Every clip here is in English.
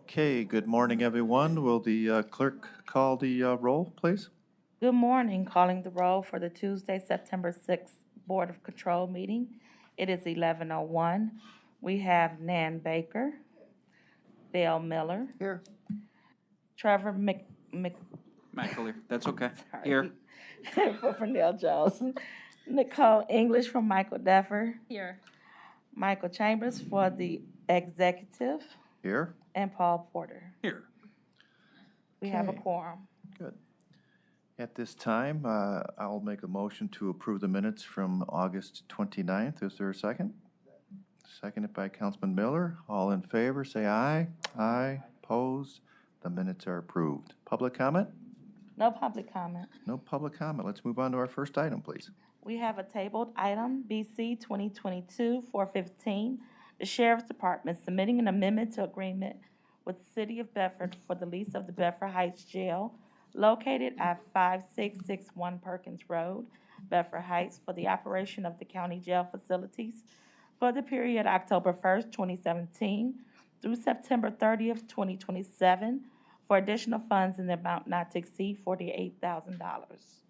Okay, good morning, everyone. Will the clerk call the roll, please? Good morning. Calling the roll for the Tuesday, September 6th Board of Control meeting. It is 11:01. We have Nan Baker, Dale Miller, Here. Trevor McAleer, that's okay. sorry, Here. for Fernell Jones, Nicole English from Michael Deffer, Here. Michael Chambers for the executive, Here. and Paul Porter. Here. We have a Okay. quorum. Good. At this time, I'll make a motion to approve the minutes from August 29th. Is there a second? Seconded by Councilman Miller. All in favor, say aye. Aye. Opposed? The minutes are approved. Public comment? No public comment. No public comment. Let's move on to our first item, please. We have a tabled item, BC 2022-415, the Sheriff's Department submitting an amendment to agreement with the City of Bedford for the lease of the Bedford Heights Jail located at 5661 Perkins Road, Bedford Heights, for the operation of the county jail facilities for the period October 1st, 2017 through September 30th, 2027, for additional funds in the amount not to exceed $48,000.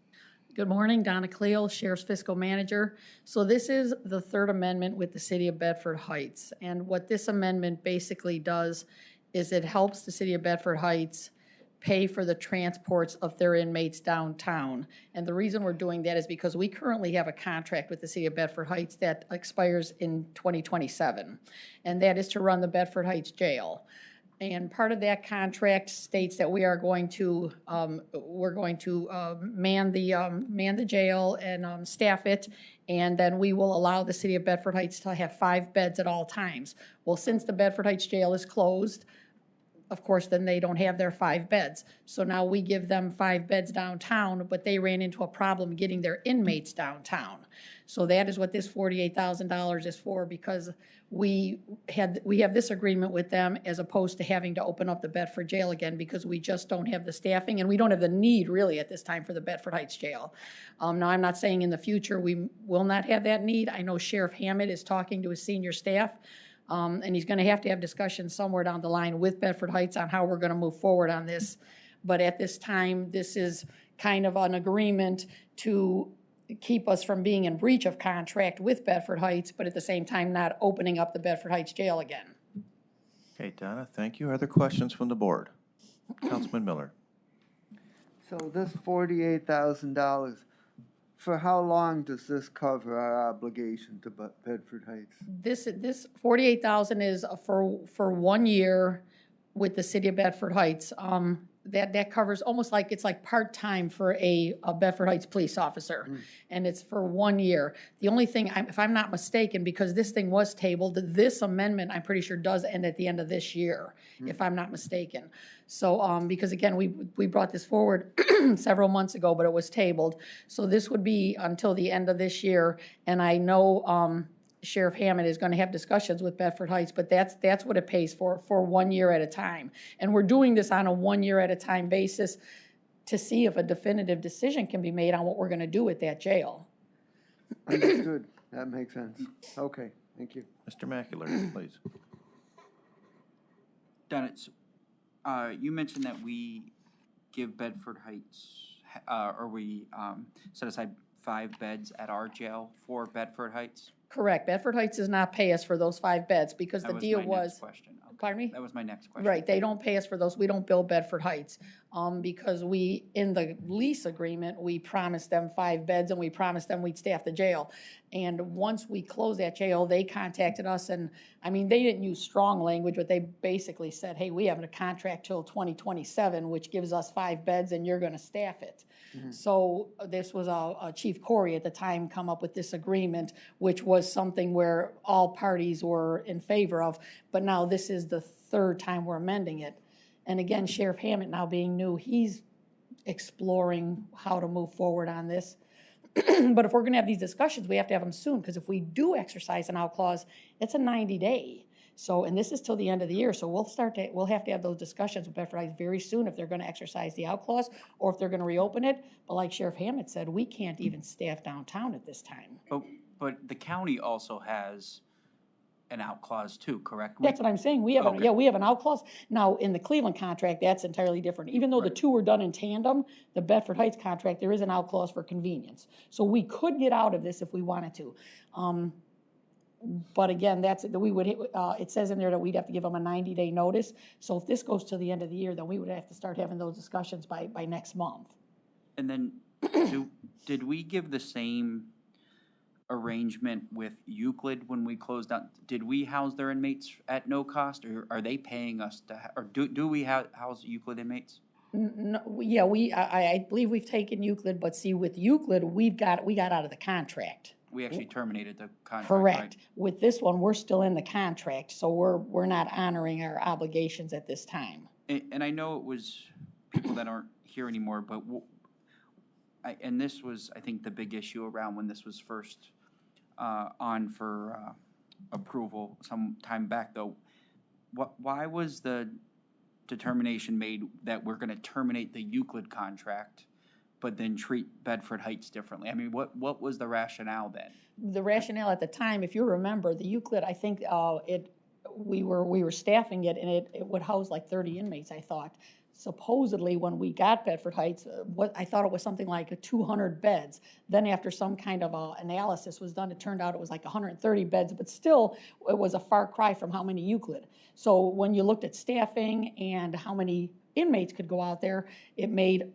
Good morning, Donna Cleo, Sheriff's Fiscal Manager. So this is the third amendment with the City of Bedford Heights. And what this amendment basically does is it helps the City of Bedford Heights pay for the transports of their inmates downtown. And the reason we're doing that is because we currently have a contract with the City of Bedford Heights that expires in 2027. And that is to run the Bedford Heights Jail. And part of that contract states that we are going to man the jail and staff it, and then we will allow the City of Bedford Heights to have 5 beds at all times. Well, since the Bedford Heights Jail is closed, of course, then they don't have their 5 beds. So now we give them 5 beds downtown, but they ran into a problem getting their inmates downtown. So that is what this $48,000 is for, because we have this agreement with them as opposed to having to open up the Bedford Jail again, because we just don't have the staffing and we don't have the need really at this time for the Bedford Heights Jail. Now, I'm not saying in the future we will not have that need. I know Sheriff Hammett is talking to his senior staff, and he's going to have discussions somewhere down the line with Bedford Heights on how we're going to move forward on this. But at this time, this is kind of an agreement to keep us from being in breach of contract with Bedford Heights, but at the same time not opening up the Bedford Heights Jail again. Okay, Donna, thank you. Other questions from the board? Councilman Miller. So this $48,000, for how long does this cover our obligation to Bedford Heights? This $48,000 is for 1 year with the City of Bedford Heights. That covers almost like, it's like part-time for a Bedford Heights police officer. And it's for 1 year. The only thing, if I'm not mistaken, because this thing was tabled, this amendment, I'm pretty sure does end at the end of this year, if I'm not mistaken. So, because again, we brought this forward several months ago, but it was tabled. So this would be until the end of this year. And I know, Sheriff Hammond is going to have discussions with Bedford Heights, but that's what it pays for 1 year at a time. And we're doing this on a 1 year at a time basis to see if a definitive decision can be made on what we're going to do with that jail. Understood. That makes sense. Okay, thank you. Mr. McAleer, please. Donna, you mentioned that we give Bedford Heights, or we set aside 5 beds at our jail for Bedford Heights? Correct. Bedford Heights does not pay us for those 5 beds because the deal was. That was my next question. Okay. Pardon me? That was my next question. Right, they don't pay us for those, we don't bill Bedford Heights, because we, in the lease agreement, we promised them 5 beds and we promised them we'd staff the jail. And once we closed that jail, they contacted us and, I mean, they didn't use strong language, but they basically said, hey, we have a contract till 2027, which gives us 5 beds and you're gonna staff it. So this was Chief Corey at the time come up with this agreement, which was something where all parties were in favor of, but now this is the 3rd time we're amending it. And again, Sheriff Hammett now being new, he's exploring how to move forward on this. But if we're gonna have these discussions, we have to have them soon, because if we do exercise an out clause, it's a 90-day. So, and this is till the end of the year, so we'll have to have those discussions with Bedford Heights very soon if they're gonna exercise the out clause or if they're gonna reopen it. But like Sheriff Hammett said, we can't even staff downtown at this time. But the county also has an out clause too, correct? That's what I'm saying. We have, Okay. we have an out clause. Now, in the Cleveland contract, that's entirely different. Even though the two were done in tandem, the Bedford Heights contract, there is an out clause for convenience. So we could get out of this if we wanted to. But again, we would, it says in there that we'd have to give them a 90-day notice. So if this goes to the end of the year, then we would have to start having those discussions by next month. And then, did we give the same arrangement with Euclid when we closed down? Did we house their inmates at no cost, or are they paying us to, or do we house Euclid inmates? No, yeah, I believe we've taken Euclid, but see, with Euclid, we got out of the contract. We actually terminated the contract, Correct. right? With this one, we're still in the contract, so we're not honoring our obligations at this time. And I know it was people that aren't here anymore, but and this was, I think, the big issue around when this was first on for approval some time back, though. Why was the determination made that we're going to terminate the Euclid contract, but then treat Bedford Heights differently? I mean, what was the rationale then? The rationale at the time, if you remember, the Euclid, I think we were staffing it, and it would house like 30 inmates, I thought. Supposedly, when we got Bedford Heights, I thought it was something like 200 beds. Then after some kind of analysis was done, it turned out it was like 130 beds, but still, it was a far cry from how many Euclid. So when you looked at staffing and how many inmates could go out there, it made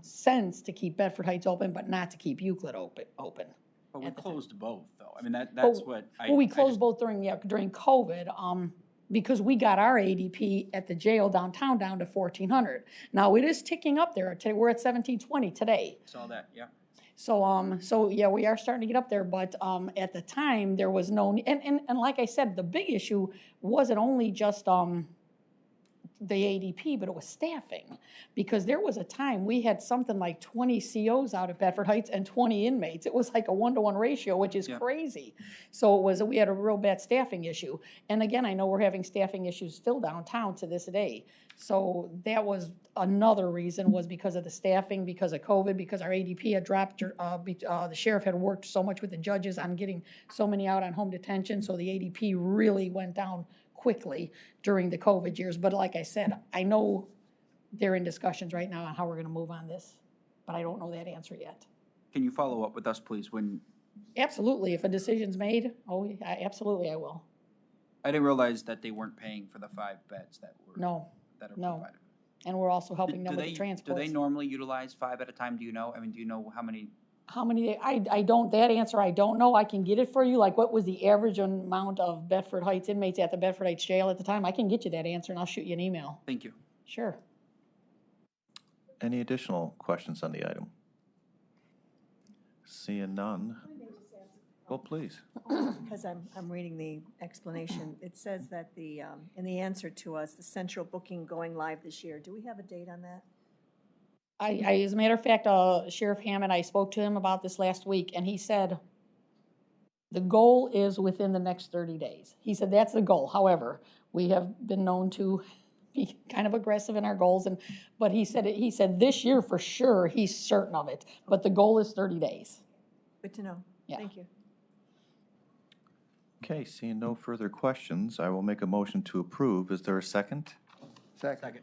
sense to keep Bedford Heights open, but not to keep Euclid open. But we closed both, though. I mean, that's what I... Well, we closed both during COVID, because we got our ADP at the jail downtown down to 1,400. Now, it is ticking up there. We're at 1,720 today. Saw that, yeah. So yeah, we are starting to get up there, but at the time, there was no, and like I said, the big issue wasn't only just the ADP, but it was staffing, because there was a time we had something like 20 COs out at Bedford Heights and 20 inmates. It was like a 1-to-1 ratio, which is crazy. So we had a real bad staffing issue. And again, I know we're having staffing issues still downtown to this day. So that was another reason, was because of the staffing, because of COVID, because our ADP had dropped. The sheriff had worked so much with the judges on getting so many out on home detention, so the ADP really went down quickly during the COVID years. But like I said, I know they're in discussions right now on how we're going to move on this, but I don't know that answer yet. Can you follow up with us, please, when... Absolutely. If a decision's made, absolutely I will. I didn't realize that they weren't paying for the 5 beds that were... No. That are No. provided. And we're also helping them with the Do transports. they normally utilize 5 at a time? Do you know? I mean, do you know how many... How many, I don't, that answer I don't know. I can get it for you. Like, what was the average amount of Bedford Heights inmates at the Bedford Heights jail at the time? I can get you that answer, and I'll shoot you an email. Thank you. Sure. Any additional questions on the item? Seeing none. Well, please. Because I'm reading the explanation. It says that in the answer to us, the central booking going live this year. Do we have a date on that? As a matter of fact, Sheriff Hammond, I spoke to him about this last week, and he said the goal is within the next 30 days. He said that's the goal. However, we have been known to be kind of aggressive in our goals, but he said this year for sure he's certain of it, but the goal is 30 days. Good to know. Yeah. Thank you. Okay, seeing no further questions, I will make a motion to approve. Is there a second? Second.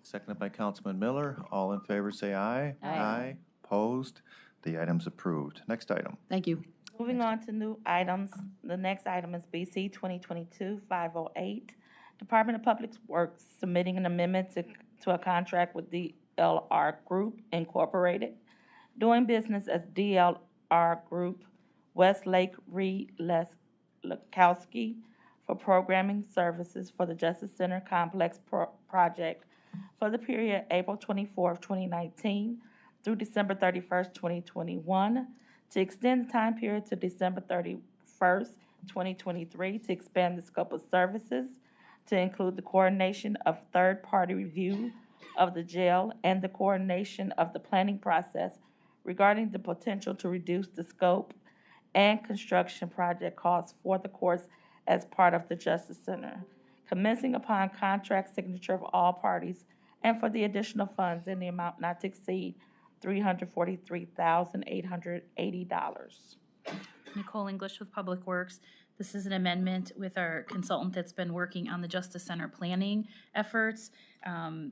Seconded by Councilman Miller. All in favor, say aye. Aye. Opposed? The item's approved. Next item. Thank you. Moving on to new items, the next item is BC 2022-508. Department of Public Works submitting an amendment to a contract with DLR Group Incorporated, doing business as DLR Group, Westlake Reed Lekowski, for programming services for the Justice Center Complex project for the period April 24th, 2019 through December 31st, 2021, to extend the time period to December 31st, 2023, to expand the scope of services, to include the coordination of third-party review of the jail and the coordination of the planning process regarding the potential to reduce the scope and construction project costs for the courts as part of the Justice Center, commencing upon contract signature of all parties, and for the additional funds in the amount not to exceed $343,880. Nicole English with Public Works. This is an amendment with our consultant that's been working on the Justice Center planning efforts.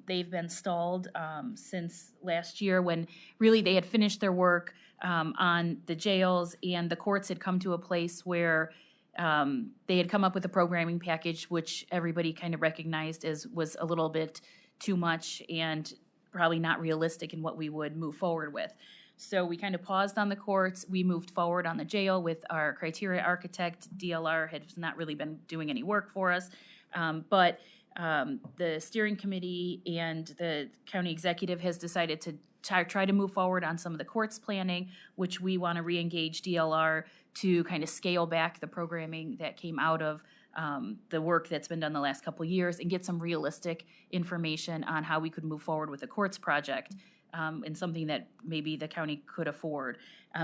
They've been stalled since last year when really they had finished their work on the jails, and the courts had come to a place where they had come up with a programming package which everybody kind of recognized as was a little bit too much and probably not realistic in what we would move forward with. So we kind of paused on the courts. We moved forward on the jail with our criteria architect. DLR had not really been doing any work for us. But the steering committee and the county executive has decided to try to move forward on some of the courts planning, which we want to re-engage DLR to kind of scale back the programming that came out of the work that's been done the last couple of years and get some realistic information on how we could move forward with the courts project. And something that maybe the county could afford.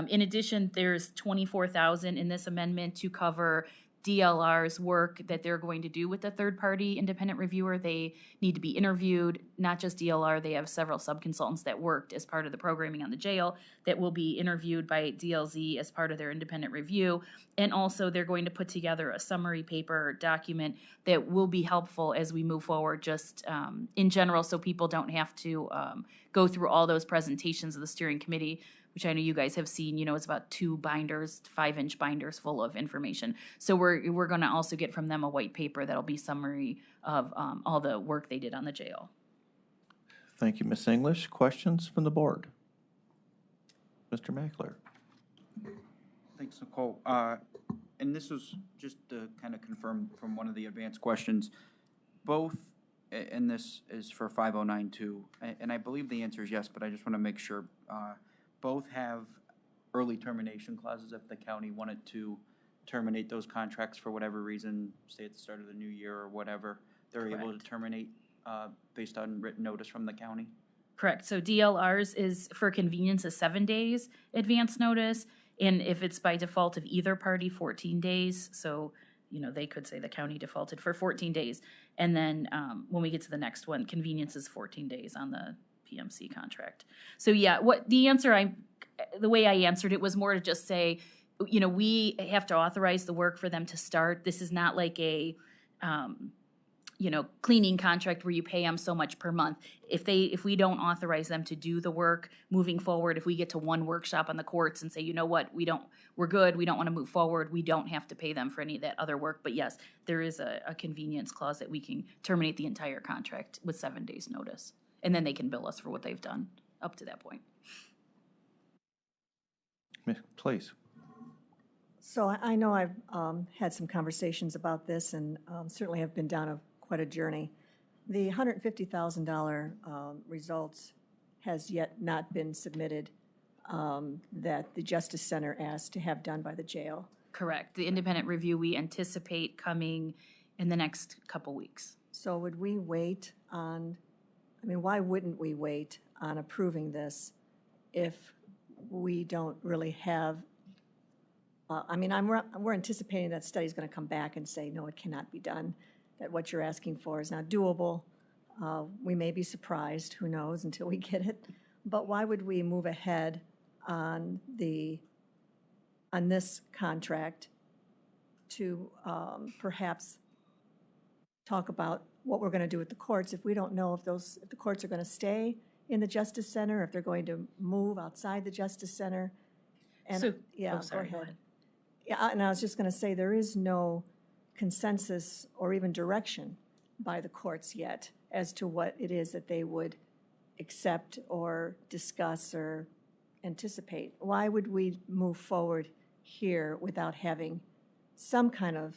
In addition, there's $24,000 in this amendment to cover DLR's work that they're going to do with the third-party independent reviewer. They need to be interviewed, not just DLR. They have several sub-consultants that worked as part of the programming on the jail that will be interviewed by DLZ as part of their independent review. And also they're going to put together a summary paper or document that will be helpful as we move forward just in general, so people don't have to go through all those presentations of the steering committee, which I know you guys have seen. You know, it's about 2 binders, 5-inch binders full of information. So we're going to also get from them a white paper that'll be summary of all the work they did on the jail. Thank you, Ms. English. Questions from the board? Mr. Mackler. Thanks, Nicole. And this was just to kind of confirm from one of the advanced questions, both, and this is for 5092, and I believe the answer is yes, but I just want to make sure, both have early termination clauses if the county wanted to terminate those contracts for whatever reason, say at the start of the new year or whatever, they're able to terminate based on written notice from the county? Correct. So DLR's is for convenience is 7 days advance notice, and if it's by default of either party, 14 days. So, you know, they could say the county defaulted for 14 days. And then when we get to the next one, convenience is 14 days on the PMC contract. So yeah, the way I answered it was more to just say, you know, we have to authorize the work for them to start. This is not like a, cleaning contract where you pay them so much per month. If we don't authorize them to do the work moving forward, if we get to one workshop on the courts and say, you know what, we're good, we don't want to move forward, we don't have to pay them for any of that other work. But yes, there is a convenience clause that we can terminate the entire contract with 7 days notice. And then they can bill us for what they've done up to that point. Please. So I know I've had some conversations about this and certainly have been down quite a journey. The $150,000 results has yet not been submitted that the Justice Center asked to have done by the jail. Correct. The independent review we anticipate coming in the next couple weeks. So would we wait on, why wouldn't we wait on approving this if we don't really have, we're anticipating that study's going to come back and say, no, it cannot be done, that what you're asking for is not doable. We may be surprised, who knows, until we get it. But why would we move ahead on this contract to perhaps talk about what we're going to do with the courts if we don't know if the courts are going to stay in the Justice Center, if they're going to move outside the Justice Center? And So, yeah, oh, sorry, go ahead. Yeah, and I was just going to say there is no consensus or even direction by the courts yet as to what it is that they would accept or discuss or anticipate. Why would we move forward here without having some kind of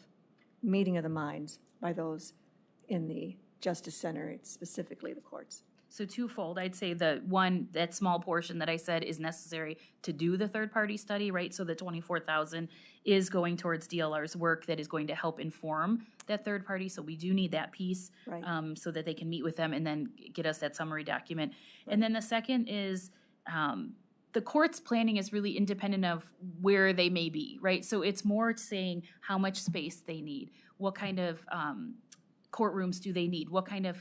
meeting of the minds by those in the Justice Center, specifically the courts? So twofold, I'd say that small portion that I said is necessary to do the third-party study, right? So the $24,000 is going towards DLR's work that is going to help inform that third party. So we do need that piece, Right. So that they can meet with them and then get us that summary document. Right. And then the second is the court's planning is really independent of where they may be, right? So it's more saying how much space they need, what kind of courtrooms do they need? What kind of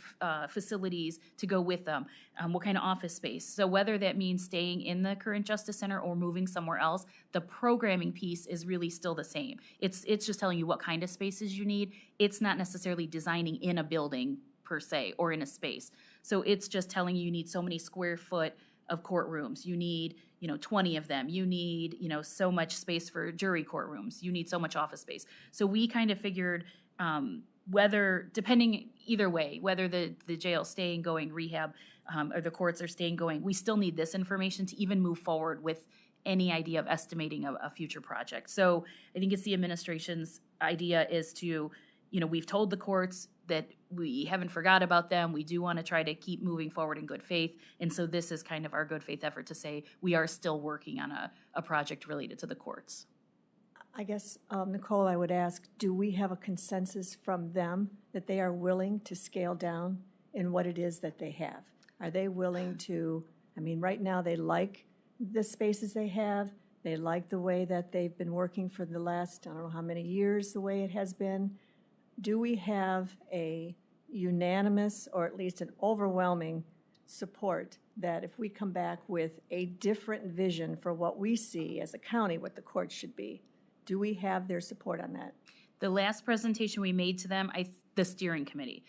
facilities to go with them? What kind of office space? So whether that means staying in the current Justice Center or moving somewhere else, the programming piece is really still the same. It's just telling you what kind of spaces you need. It's not necessarily designing in a building per se or in a space. So it's just telling you need so many square foot of courtrooms. You need, 20 of them. You need, so much space for jury courtrooms. You need so much office space. So we kind of figured whether, depending either way, whether the jail's staying going rehab or the courts are staying going, we still need this information to even move forward with any idea of estimating a future project. So I think it's the administration's idea is to, we've told the courts that we haven't forgot about them. We do want to try to keep moving forward in good faith. And so this is kind of our good faith effort to say we are still working on a project related to the courts. I guess, Nicole, I would ask, do we have a consensus from them that they are willing to scale down in what it is that they have? Are they willing to, right now they like the spaces they have. They like the way that they've been working for the last, I don't know how many years, the way it has been. Do we have a unanimous or at least an overwhelming support that if we come back with a different vision for what we see as a county, what the court should be, do we have their support on that? The last presentation we made to them, the steering committee,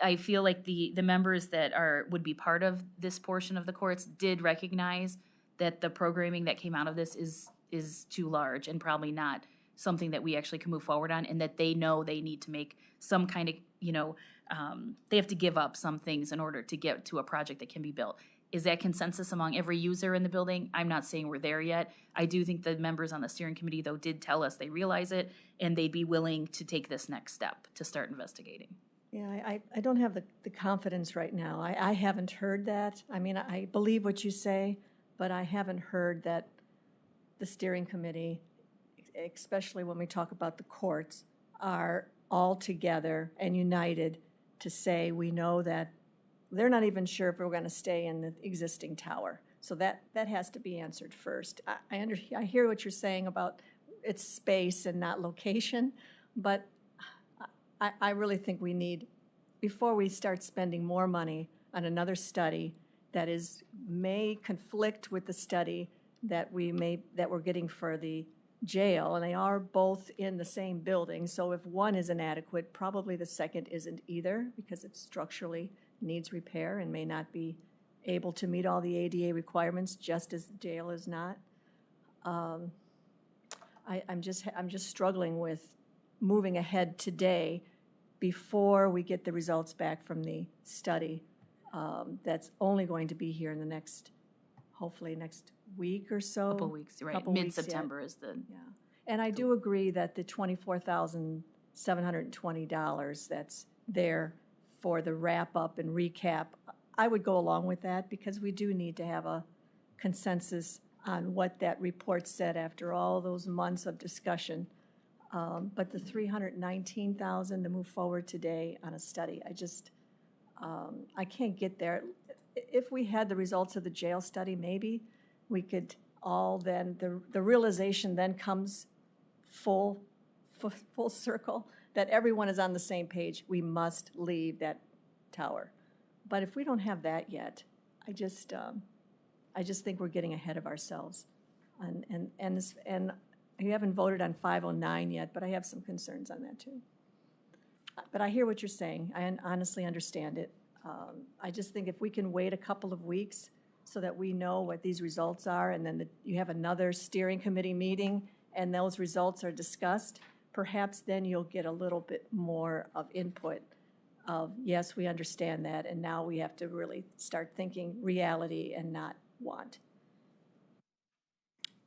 I feel like the members that would be part of this portion of the courts did recognize that the programming that came out of this is too large and probably not something that we actually can move forward on, and that they know they need to make some kind of, they have to give up some things in order to get to a project that can be built. Is that consensus among every user in the building? I'm not saying we're there yet. I do think the members on the steering committee, though, did tell us they realize it, and they'd be willing to take this next step to start investigating. Yeah, I don't have the confidence right now. I haven't heard that. I believe what you say, but I haven't heard that the steering committee, especially when we talk about the courts, are all together and united to say we know that they're not even sure if we're going to stay in the existing tower. So that has to be answered first. I hear what you're saying about its space and not location, but I really think we need, before we start spending more money on another study that may conflict with the study that we're getting for the jail, and they are both in the same building. So if one is inadequate, probably the second isn't either, because it structurally needs repair and may not be able to meet all the ADA requirements, just as the jail is not. I'm just struggling with moving ahead today before we get the results back from the study that's only going to be here in the next, hopefully next week or so. Couple weeks, right? Couple weeks, Mid-September is the. Yeah, and I do agree that the $24,720 that's there for the wrap-up and recap, I would go along with that, because we do need to have a consensus on what that report said after all those months of discussion. But the $319,000 to move forward today on a study, I can't get there. If we had the results of the jail study, maybe we could all then, the realization then comes full circle that everyone is on the same page. We must leave that tower. But if we don't have that yet, I just think we're getting ahead of ourselves. And you haven't voted on 509 yet, but I have some concerns on that too. But I hear what you're saying. I honestly understand it. I just think if we can wait a couple of weeks so that we know what these results are, and then you have another steering committee meeting and those results are discussed, perhaps then you'll get a little bit more of input of, yes, we understand that, and now we have to really start thinking reality and not want.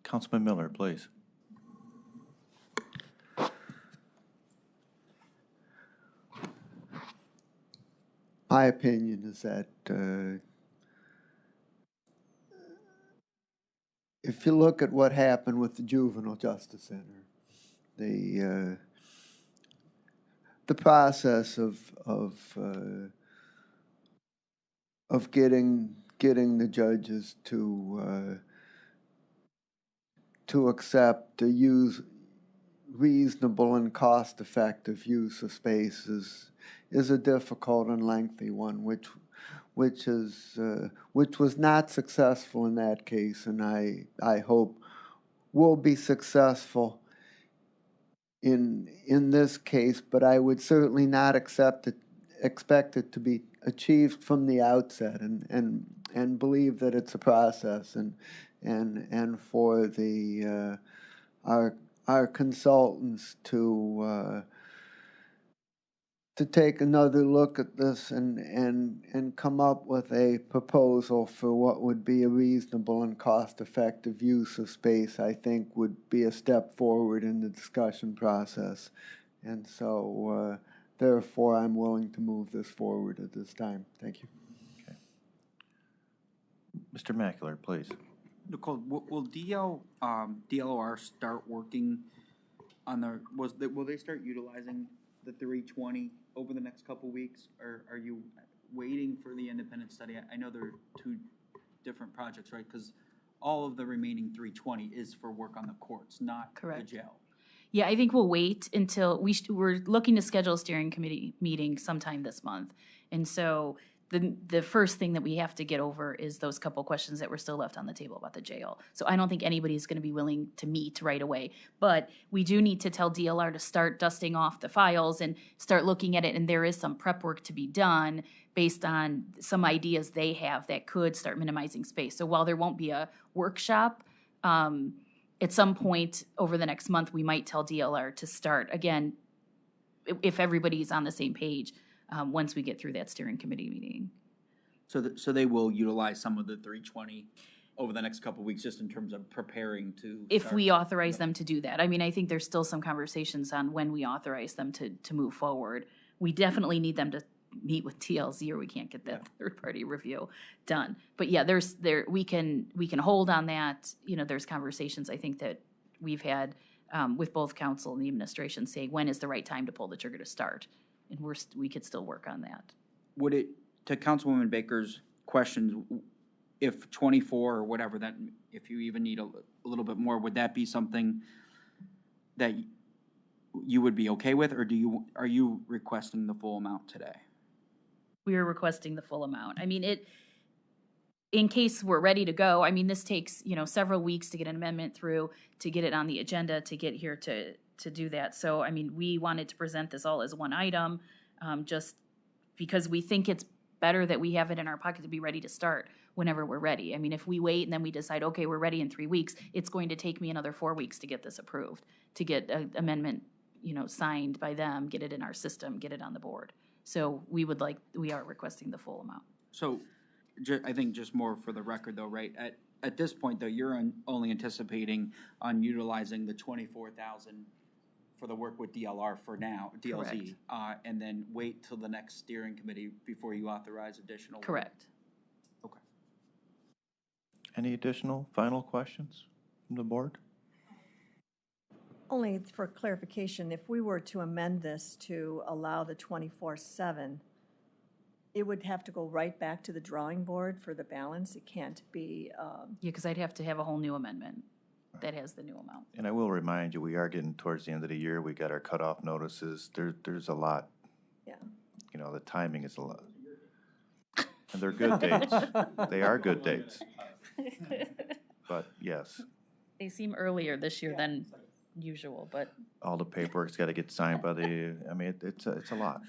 Councilman Miller, please. My opinion is that if you look at what happened with the Juvenile Justice Center, the process of getting the judges to accept to use reasonable and cost-effective use of spaces is a difficult and lengthy one, which was not successful in that case, and I hope will be successful in this case, but I would certainly not expect it to be achieved from the outset, and believe that it's a process, and for the our consultants to take another look at this and come up with a proposal for what would be a reasonable and cost-effective use of space, I think would be a step forward in the discussion process. And so, therefore, I'm willing to move this forward at this time. Thank you. Mr. Macular, please. Nicole, will DLR start working on will they start utilizing the 320 over the next couple weeks, or are you waiting for the independent study? I know there are two different projects, right? Because all of the remaining 320 is for work on the courts, not Correct. the jail. Yeah, I think we'll wait until we're looking to schedule a steering committee meeting sometime this month. And so the first thing that we have to get over is those couple questions that were still left on the table about the jail. So I don't think anybody's going to be willing to meet right away. But we do need to tell DLR to start dusting off the files and start looking at it. And there is some prep work to be done based on some ideas they have that could start minimizing space. So while there won't be a workshop, at some point over the next month, we might tell DLR to start, again, if everybody's on the same page, once we get through that steering committee meeting. So they will utilize some of the 320 over the next couple of weeks, just in terms of preparing to. If start. we authorize them to do that. I mean, I think there's still some conversations on when we authorize them to move forward. We definitely need them to meet with TLZ, or we can't get that third-party review done. But yeah, we can hold on that. You know, there's conversations I think that we've had with both council and the administration saying when is the right time to pull the trigger to start, and we could still work on that. Would it, to Councilwoman Baker's question, if 24 or whatever, that if you even need a little bit more, would that be something that you would be okay with, or are you requesting the full amount today? We are requesting the full amount. I mean, in case we're ready to go, I mean, this takes, several weeks to get an amendment through, to get it on the agenda, to get here to do that. So, I mean, we wanted to present this all as one item, just because we think it's better that we have it in our pocket to be ready to start whenever we're ready. I mean, if we wait and then we decide, okay, we're ready in 3 weeks, it's going to take me another 4 weeks to get this approved, to get an amendment, signed by them, get it in our system, get it on the board. So we are requesting the full amount. So I think just more for the record though, right? At this point though, you're only anticipating on utilizing the 24,000 for the work with DLR for now, DLZ, and then wait till the next steering committee before you authorize additional work? Correct. Okay. Any additional final questions from the board? Only for clarification, if we were to amend this to allow the 24/7, it would have to go right back to the drawing board for the balance. It can't be, Yeah, because I'd have to have a whole new amendment that has the new amount. And I will remind you, we are getting towards the end of the year. We got our cutoff notices. There's a lot. yeah. The timing is a lot. And they're good dates. They are good dates. But yes, They seem earlier this year than usual, but all the paperwork's got to get signed by it's a lot.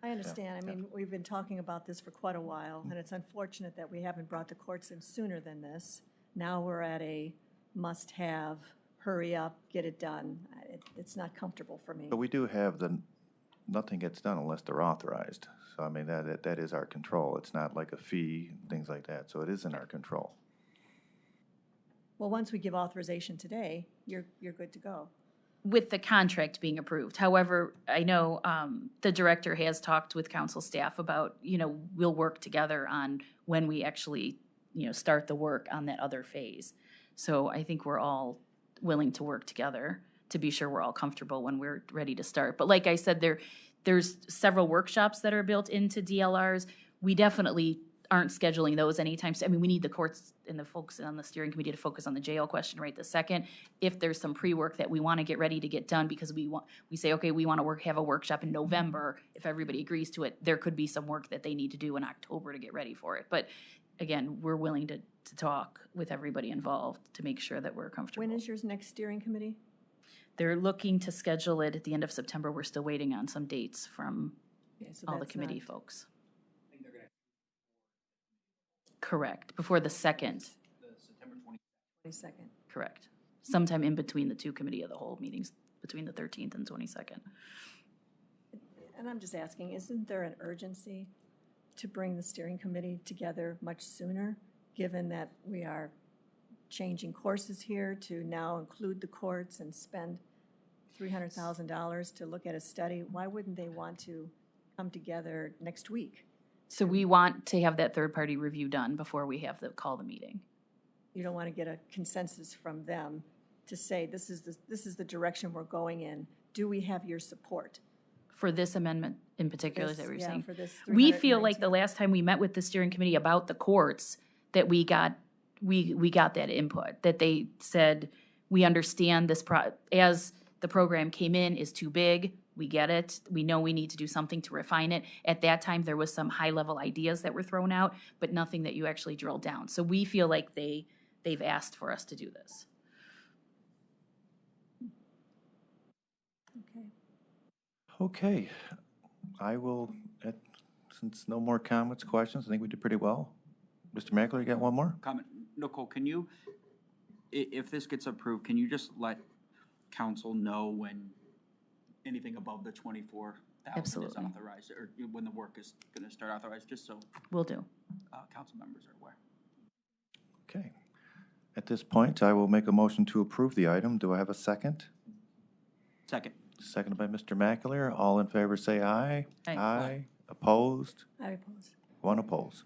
I understand. I mean, we've been talking about this for quite a while, and it's unfortunate that we haven't brought the courts in sooner than this. Now we're at a must-have, hurry up, get it done. It's not comfortable for me. But we do have nothing gets done unless they're authorized. So I mean, that is our control. It's not like a fee, things like that. So it is in our control. Well, once we give authorization today, you're good to go. with the contract being approved. However, I know the director has talked with council staff about, we'll work together on when we actually, start the work on that other phase. So I think we're all willing to work together to be sure we're all comfortable when we're ready to start. But like I said, there's several workshops that are built into DLRs. We definitely aren't scheduling those anytime. I mean, we need the courts and the folks on the steering committee to focus on the jail question right this second. If there's some pre-work that we want to get ready to get done because we say, okay, we want to have a workshop in November, if everybody agrees to it, there could be some work that they need to do in October to get ready for it. But again, we're willing to talk with everybody involved to make sure that we're comfortable. When is your next steering committee? They're looking to schedule it at the end of September. We're still waiting on some dates from Okay, so all the that's committee not- folks. Correct, before the second, The September 22nd. correct. Sometime in between the two committee of the whole meetings, between the 13th and 22nd. And I'm just asking, isn't there an urgency to bring the steering committee together much sooner, given that we are changing courses here to now include the courts and spend $300,000 to look at a study? Why wouldn't they want to come together next week? So we want to have that third-party review done before we have to call the meeting. You don't want to get a consensus from them to say, this is the direction we're going in. Do we have your support? For this amendment in particular, is that This- what you're yeah, saying? for this We feel like the 319. last time we met with the steering committee about the courts, that we got that input, that they said, we understand this as the program came in is too big, we get it, we know we need to do something to refine it. At that time, there was some high-level ideas that were thrown out, but nothing that you actually drilled down. So we feel like they've asked for us to do this. Okay. Okay, I will, since no more comments, questions, I think we did pretty well. Mr. Mackler, you got one more? comment. Nicole, can you, if this gets approved, can you just let council know when anything above the 24,000 is Absolutely. authorized, or when the work is going to start authorized, just so Will do. council members are aware? Okay. At this point, I will make a motion to approve the item. Do I have a second? Second. Seconded by Mr. Mackler. All in favor, say aye. Aye. Aye. Opposed? I oppose. One opposed.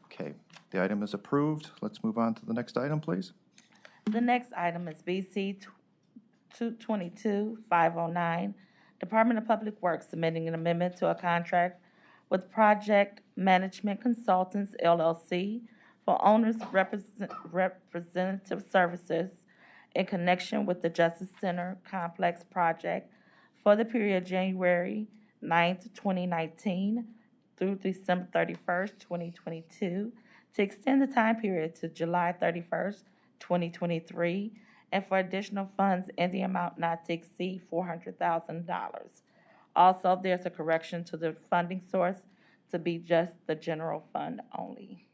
Okay, the item is approved. Let's move on to the next item, please. The next item is BC 222-509, Department of Public Works submitting an amendment to a contract with Project Management Consultants LLC for owners representative services in connection with the Justice Center Complex project for the period January 9th, 2019 through December 31st, 2022, to extend the time period to July 31st, 2023, and for additional funds in the amount not to exceed $400,000. Also, there's a correction to the funding source to be just the general fund only.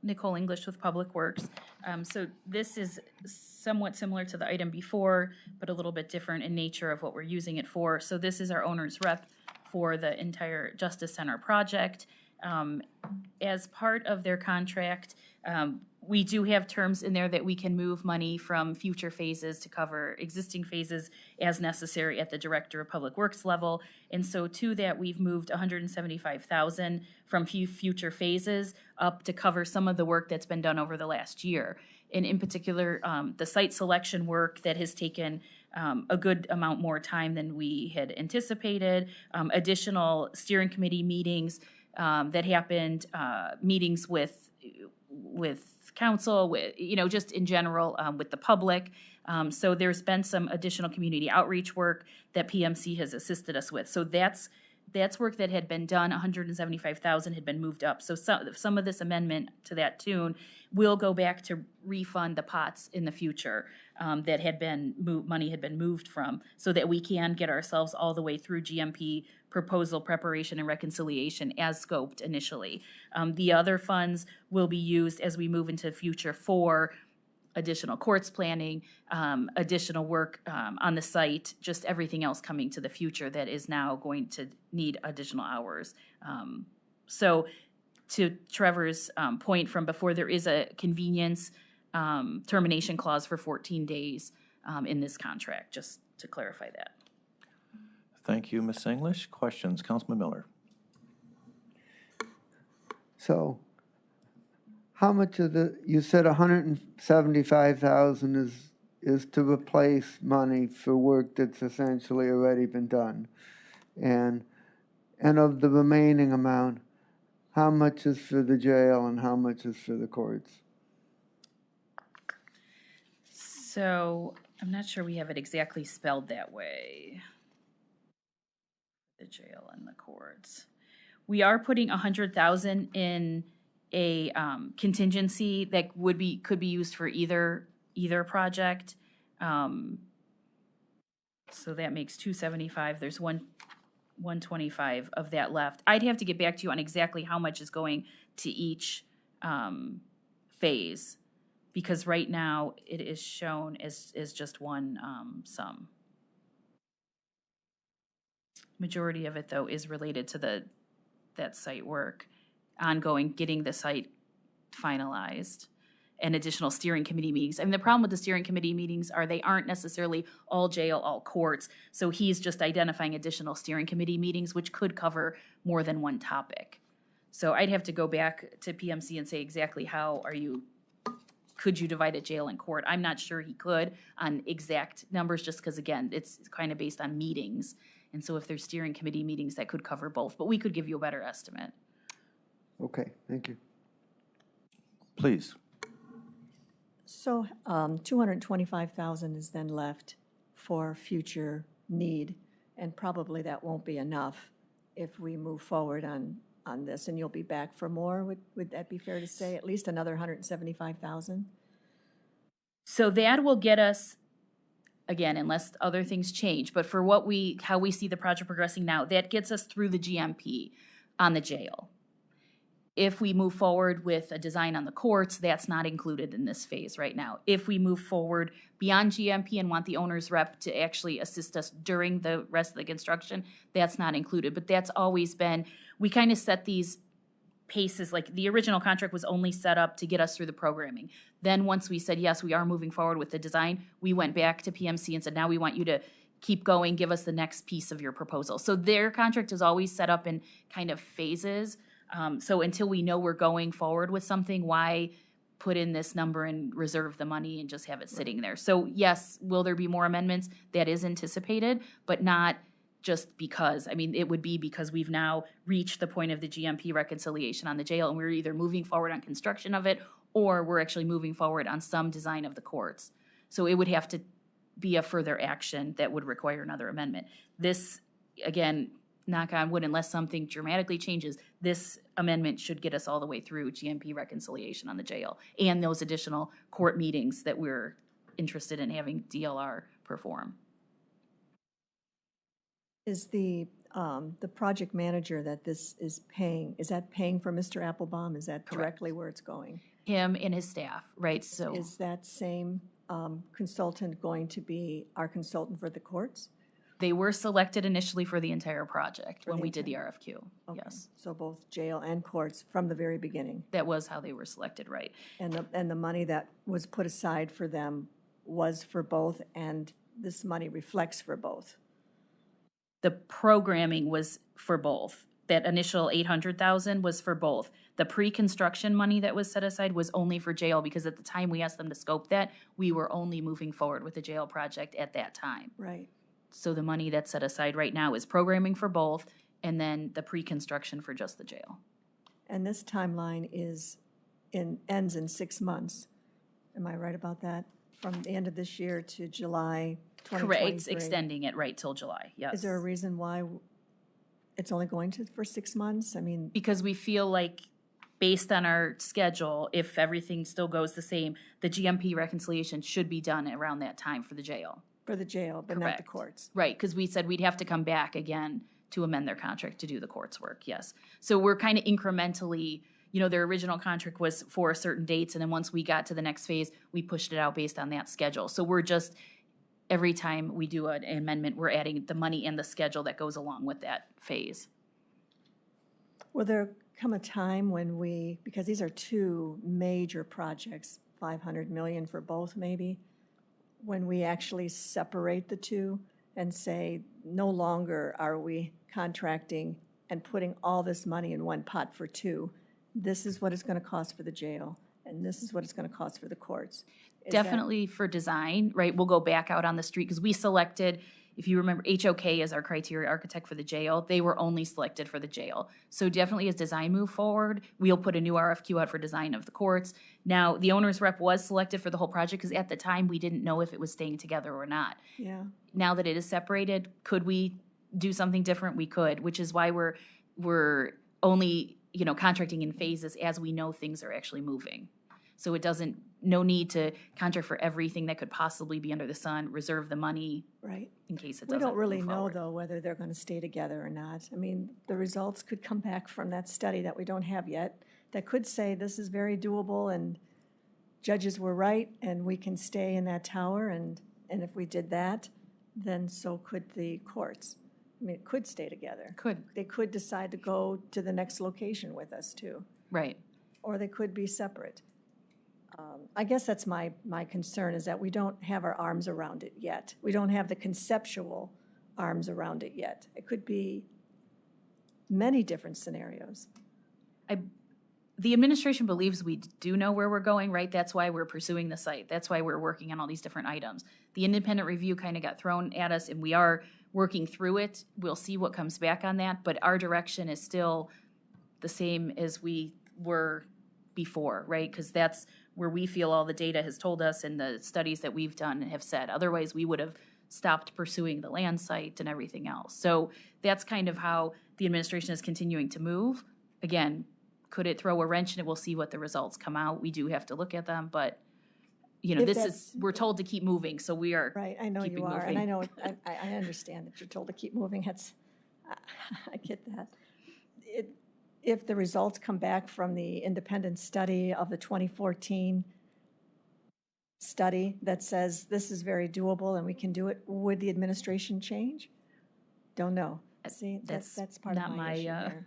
Nicole English with Public Works. So this is somewhat similar to the item before, but a little bit different in nature of what we're using it for. So this is our owner's rep for the entire Justice Center project. As part of their contract, we do have terms in there that we can move money from future phases to cover existing phases as necessary at the Director of Public Works level. And so to that, we've moved $175,000 from future phases up to cover some of the work that's been done over the last year. And in particular, the site selection work that has taken a good amount more time than we had anticipated, additional steering committee meetings that happened, meetings with council, with, just in general, with the public. So there's been some additional community outreach work that PMC has assisted us with. So that's work that had been done. $175,000 had been moved up. So some of this amendment to that tune will go back to refund the pots in the future that had been money had been moved from, so that we can get ourselves all the way through GMP proposal preparation and reconciliation as scoped initially. The other funds will be used as we move into the future for additional courts planning, additional work on the site, just everything else coming to the future that is now going to need additional hours. So to Trevor's point from before, there is a convenience termination clause for 14 days in this contract, just to clarify that. Thank you, Ms. English. Questions? Councilman Miller. So, how much of you said 175,000 is to replace money for work that's essentially already been done. And of the remaining amount, How much is for the jail and how much is for the courts? So I'm not sure we have it exactly spelled that way. The jail and the courts. We are putting 100,000 in a contingency that could be used for either project. So that makes 275. There's 125 of that left. I'd have to get back to you on exactly how much is going to each phase, because right now it is shown as just one sum. Majority of it, though, is related to that site work, ongoing, getting the site finalized, and additional steering committee meetings. I mean, the problem with the steering committee meetings are they aren't necessarily all jail, all courts. So he's just identifying additional steering committee meetings, which could cover more than one topic. So I'd have to go back to PMC and say exactly could you divide a jail and court? I'm not sure he could on exact numbers, just because, again, it's kind of based on meetings. And so if there's steering committee meetings, that could cover both, but we could give you a better estimate. Okay, thank you. Please. So 225,000 is then left for future need, and probably that won't be enough if we move forward on this, and you'll be back for more, would that be fair to say? At least another 175,000? So that will get us, again, unless other things change, but for how we see the project progressing now, that gets us through the GMP on the jail. If we move forward with a design on the courts, that's not included in this phase right now. If we move forward beyond GMP and want the owner's rep to actually assist us during the rest of the construction, that's not included. But that's always been, we kind of set these paces, like the original contract was only set up to get us through the programming. Then once we said, yes, we are moving forward with the design, we went back to PMC and said, now we want you to keep going, give us the next piece of your proposal. So their contract is always set up in kind of phases. So until we know we're going forward with something, why put in this number and reserve the money and just have it sitting there? So yes, will there be more amendments? That is anticipated, but not just because. I mean, it would be because we've now reached the point of the GMP reconciliation on the jail, and we're either moving forward on construction of it, or we're actually moving forward on some design of the courts. So it would have to be a further action that would require another amendment. This, again, knock on wood, unless something dramatically changes, this amendment should get us all the way through GMP reconciliation on the jail and those additional court meetings that we're interested in having DLR perform. Is the project manager that this is paying, is that paying for Mr. Applebaum? Is that directly where it's going? Him and his staff, right? So Is that same consultant going to be our consultant for the courts? they were selected initially for the entire project when the we did the RFQ. Okay. Yes, So both jail and courts from the very beginning. that was how they were selected, right? And the money that was put aside for them was for both, and this money reflects for both. The programming was for both. That initial 800,000 was for both. The pre-construction money that was set aside was only for jail, because at the time we asked them to scope that, we were only moving forward with the jail project at that time. Right. So the money that's set aside right now is programming for both, and then the pre-construction for just the jail. And this timeline ends in 6 months. Am I right about that? From the end of this year to July 2023? Correct, it's extending it right till July, yes. Is there a reason why it's only going for 6 months? I mean, Because we feel like, based on our schedule, if everything still goes the same, the GMP reconciliation should be done around that time for the jail. for the jail, but not the Correct. courts. Right, because we said we'd have to come back again to amend their contract to do the court's work, yes. So we're kind of incrementally, their original contract was for certain dates, and then once we got to the next phase, we pushed it out based on that schedule. So we're just, every time we do an amendment, we're adding the money and the schedule that goes along with that phase. Will there come a time when because these are two major projects, 500 million for both maybe, when we actually separate the two and say, no longer are we contracting and putting all this money in one pot for two. This is what it's going to cost for the jail, and this is what it's going to cost for the courts. Is that- Definitely for design, right? We'll go back out on the street, because we selected, if you remember, HOK is our criteria architect for the jail. They were only selected for the jail. So definitely as design move forward, we'll put a new RFQ out for design of the courts. Now, the owner's rep was selected for the whole project because at the time we didn't know if it was staying together or not. Yeah. Now that it is separated, could we do something different? We could, which is why we're only, contracting in phases as we know things are actually moving. So it no need to contract for everything that could possibly be under the sun, reserve the money Right. in case it We doesn't don't really move know, forward. though, whether they're going to stay together or not. I mean, the results could come back from that study that we don't have yet that could say this is very doable and judges were right and we can stay in that tower. And if we did that, then so could the courts. I mean, it could stay together. Could, They could decide to go to the next location with us, too. right. Or they could be separate. I guess that's my concern, is that we don't have our arms around it yet. We don't have the conceptual arms around it yet. It could be many different scenarios. The administration believes we do know where we're going, right? That's why we're pursuing the site. That's why we're working on all these different items. The independent review kind of got thrown at us, and we are working through it. We'll see what comes back on that, but our direction is still the same as we were before, right? Because that's where we feel all the data has told us and the studies that we've done have said. Otherwise, we would have stopped pursuing the land site and everything else. So that's kind of how the administration is continuing to move. Again, could it throw a wrench in it? We'll see what the results come out. We do have to look at them, but, If this that's- is, we're told to keep moving, so we are. Right, I know you Keeping are, and I moving. know, I understand that you're told to keep moving. I get that. If the results come back from the independent study of the 2014 study that says this is very doable and we can do it, would the administration change? Don't know. See, that's part of not my issue my, there.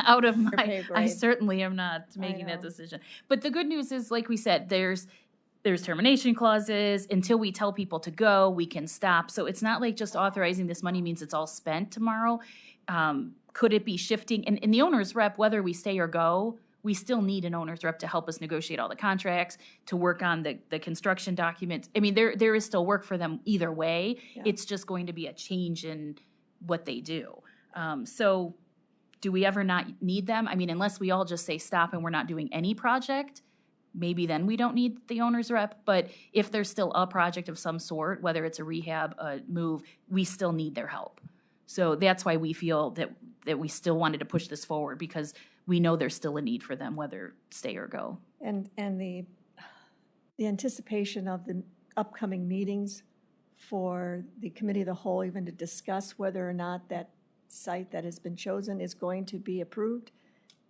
out of Your my, pay I grade. certainly am not making that know. decision. But the good news is, like we said, there's termination clauses. Until we tell people to go, we can stop. So it's not like just authorizing this money means it's all spent tomorrow. Could it be shifting? And in the owner's rep, whether we stay or go, we still need an owner's rep to help us negotiate all the contracts, to work on the construction documents. I mean, there is still work for them either way. Yeah. It's just going to be a change in what they do. So do we ever not need them? I mean, unless we all just say stop and we're not doing any project, maybe then we don't need the owner's rep. But if there's still a project of some sort, whether it's a rehab, a move, we still need their help. So that's why we feel that we still wanted to push this forward, because we know there's still a need for them, whether stay or go. And the anticipation of the upcoming meetings for the committee of the whole, even to discuss whether or not that site that has been chosen is going to be approved.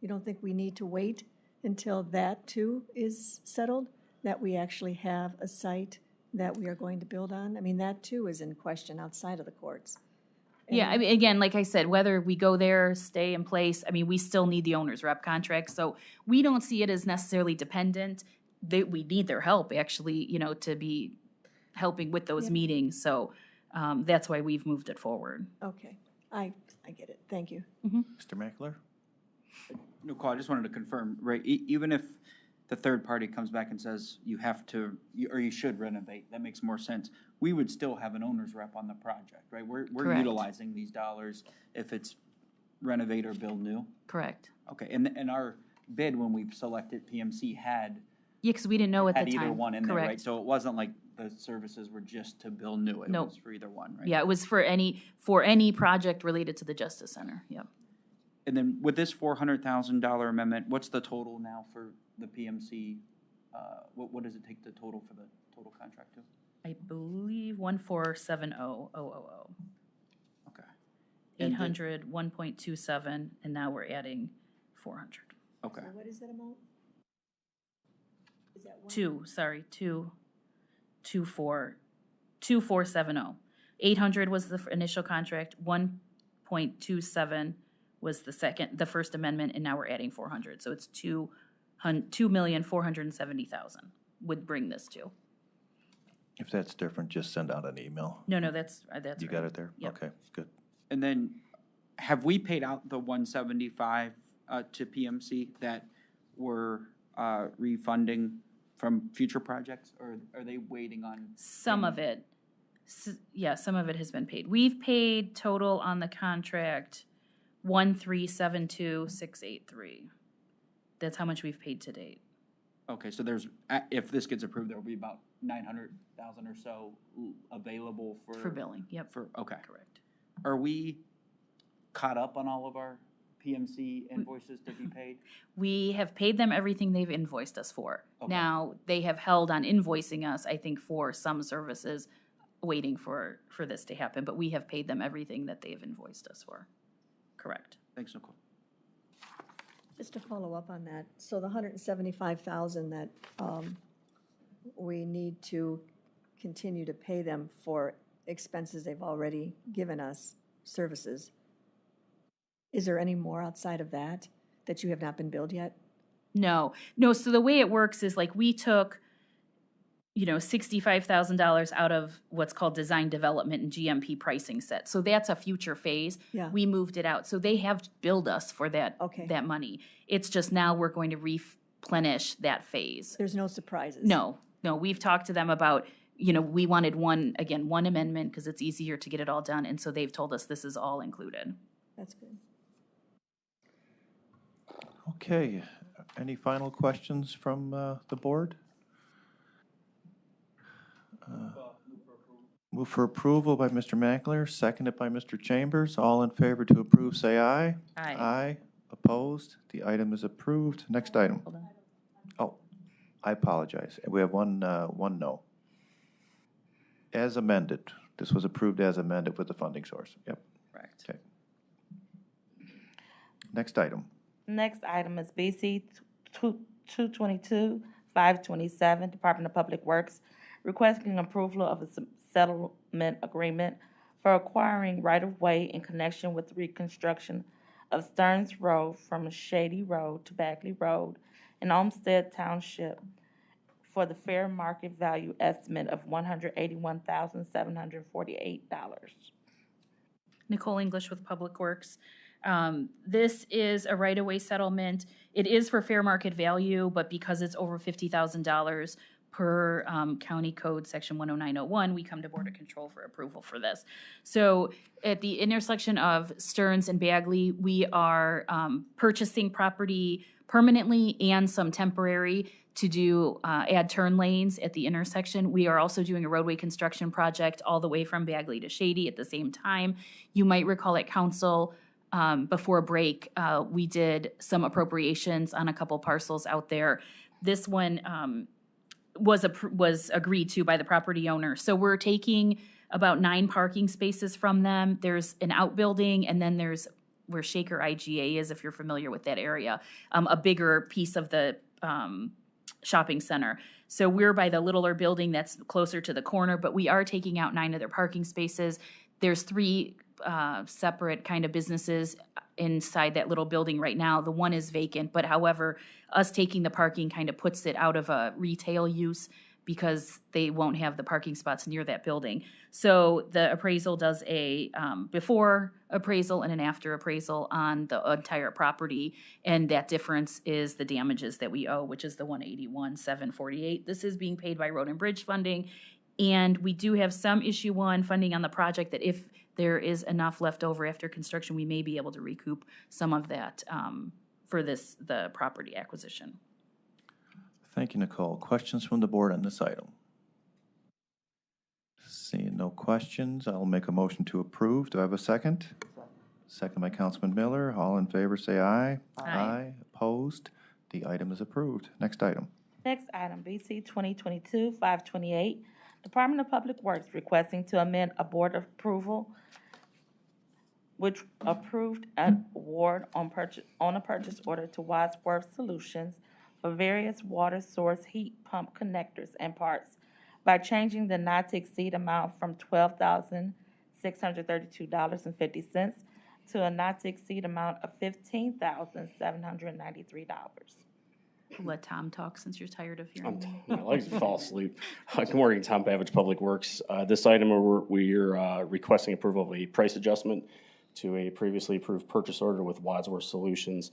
You don't think we need to wait until that too is settled, that we actually have a site that we are going to build on? I mean, that too is in question outside of the courts. Yeah, I mean, again, like I said, whether we go there, stay in place, I mean, we still need the owner's rep contract. So we don't see it as necessarily dependent. We need their help, actually, to be helping with those meetings. So that's why we've moved it forward. Okay, I get it. Thank you. Mr. Meckler? Nicole, I just wanted to confirm, right, even if the third party comes back and says you have to, or you should renovate, that makes more sense. We would still have an owner's rep on the project, right? We're Correct. utilizing these dollars if it's renovate or build new. Correct. Okay, and our bid when we selected PMC had Yeah, because we didn't know at the time. either one in there, right? Correct. So it wasn't like the services were just to build new. It Nope. was for either one, right? Yeah, it was for any project related to the Justice Center. Yep. And then with this $400,000 amendment, what's the total now for the PMC? What does it take the total for the total contract to? I believe 1470000. Okay. And the- 800, 1.27, and now we're adding 400. Okay. What is that amount? Is that one? 2470. 800 was the initial contract, 1.27 was the first amendment, and now we're adding 400. So it's 2,470,000 would bring this to. If that's different, just send out an email. No, that's You right. got it there? Yep. Okay, good. And then, have we paid out the 175 to PMC that we're refunding from future projects, or are they waiting on? Some of it. Yeah, some of it has been paid. We've paid total on the contract 1,372,683. That's how much we've paid to date. Okay, so there's, if this gets approved, there will be about 900,000 or so available for. For billing, yep. Okay. Correct. Are we caught up on all of our PMC invoices to be paid? We have paid them everything they've invoiced us for. Okay. Now, they have held on invoicing us, I think, for some services, waiting for this to happen, but we have paid them everything that they have invoiced us for. Correct. Thanks, Nicole. Just to follow up on that, so the 175,000 that we need to continue to pay them for expenses they've already given us, services, is there any more outside of that that you have not been billed yet? No, so the way it works is like we took, $65,000 out of what's called design development and GMP pricing set. So that's a future phase. Yeah. We moved it out. So they have billed us for that, Okay. that money. It's just now we're going to replenish that phase. There's no surprises? No, we've talked to them about, we wanted one amendment because it's easier to get it all done. And so they've told us this is all included. That's good. Okay, any final questions from the board? Move for approval by Mr. Mackler, seconded by Mr. Chambers. All in favor to approve, say aye. Aye. Aye. Opposed? The item is approved. Next item. Hold on. Oh, I apologize. We have one no. As amended. This was approved as amended with the funding source. Yep. Correct. Okay. Next item. Next item is BC 222-527, Department of Public Works, requesting approval of a settlement agreement for acquiring right-of-way in connection with reconstruction of Stearns Road from Shady Road to Bagley Road in Olmsted Township for the fair market value estimate of $181,748. Nicole English with Public Works. This is a right-of-way settlement. It is for fair market value, but because it's over $50,000 per county code section 10901, we come to Board of Control for approval for this. So at the intersection of Stearns and Bagley, we are purchasing property permanently and some temporary to do add turn lanes at the intersection. We are also doing a roadway construction project all the way from Bagley to Shady at the same time. You might recall at council before break, we did some appropriations on a couple parcels out there. This one was agreed to by the property owner. So we're taking about 9 parking spaces from them. There's an outbuilding, and then there's where Shaker IGA is, if you're familiar with that area, a bigger piece of the shopping center. So we're by the littler building that's closer to the corner, but we are taking out 9 of their parking spaces. There's 3 separate kind of businesses inside that little building right now. The one is vacant, but however, us taking the parking kind of puts it out of a retail use because they won't have the parking spots near that building. So the appraisal does a before appraisal and an after appraisal on the entire property, and that difference is the damages that we owe, which is the $181,748. This is being paid by Road and Bridge funding, and we do have some issue 1 funding on the project that if there is enough left over after construction, we may be able to recoup some of that for the property acquisition. Thank you, Nicole. Questions from the board on this item? Seeing no questions, I'll make a motion to approve. Do I have a second? Second by Councilman Miller. All in favor, say aye. Aye. Opposed? The item is approved. Next item. Next item, BC 2022-528, Department of Public Works requesting to amend a board approval which approved an award on a purchase order to Wadsworth Solutions for various water source heat pump connectors and parts by changing the not to exceed amount from $12,632.50 to a not to exceed amount of $15,793. Let Tom talk since you're tired of hearing me. I like to fall asleep. Good morning, Tom Pavich, Public Works. This item, we're requesting approval of a price adjustment to a previously approved purchase order with Wadsworth Solutions.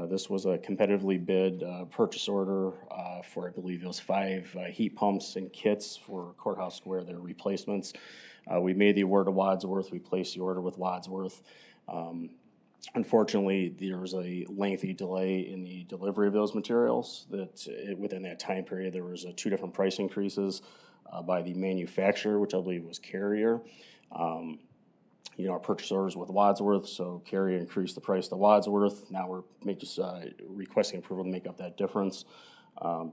This was a competitively bid purchase order for, I believe it was 5 heat pumps and kits for Courthouse Square, their replacements. We made the award to Wadsworth. We placed the order with Wadsworth. Unfortunately, there was a lengthy delay in the delivery of those materials. Within that time period, there was 2 different price increases by the manufacturer, which I believe was Carrier. Our purchase orders with Wadsworth, so Carrier increased the price to Wadsworth. Now we're requesting approval to make up that difference.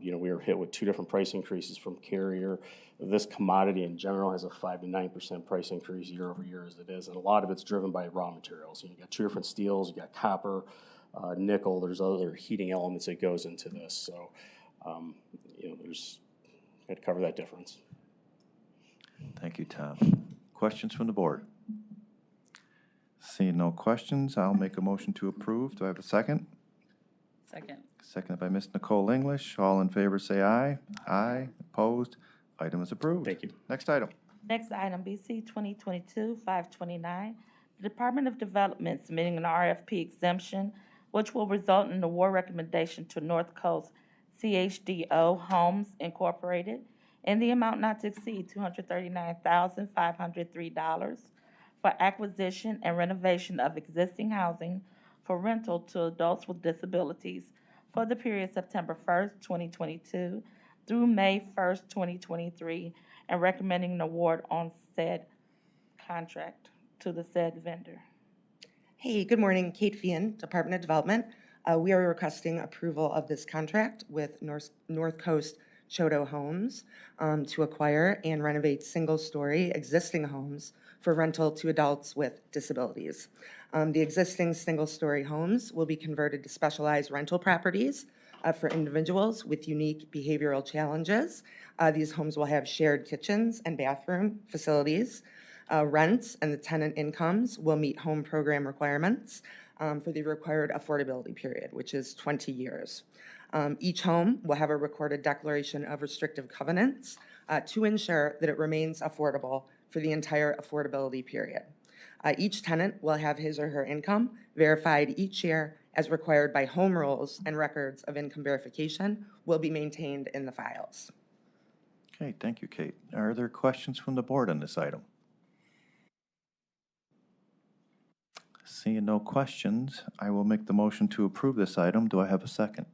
We were hit with 2 different price increases from Carrier. This commodity in general has a 5 to 9% price increase year over year as it is, and a lot of it's driven by raw materials. You got 2 different steels, you got copper, nickel. There's other heating elements that goes into this, so there's got to cover that difference. Thank you, Tom. Questions from the board? Seeing no questions, I'll make a motion to approve. Do I have a second? Second. Seconded by Ms. Nicole English. All in favor, say aye. Aye. Opposed? Item is approved. Thank you. Next item. Next item, BC 2022-529, the Department of Development submitting an RFP exemption, which will result in an award recommendation to North Coast CHDO Homes Incorporated in the amount not to exceed $239,503 for acquisition and renovation of existing housing for rental to adults with disabilities for the period September 1st, 2022 through May 1st, 2023, and recommending an award on said contract to the said vendor. Hey, good morning. Kate Fian, Department of Development. We are requesting approval of this contract with North Coast Chodo Homes to acquire and renovate single-story existing homes for rental to adults with disabilities. The existing single-story homes will be converted to specialized rental properties for individuals with unique behavioral challenges. These homes will have shared kitchens and bathroom facilities. Rents and the tenant incomes will meet home program requirements for the required affordability period, which is 20 years. Each home will have a recorded declaration of restrictive covenants to ensure that it remains affordable for the entire affordability period. Each tenant will have his or her income verified each year as required by home rules, and records of income verification will be maintained in the files. Okay, thank you, Kate. Are there questions from the board on this item? Seeing no questions, I will make the motion to approve this item. Do I have a second?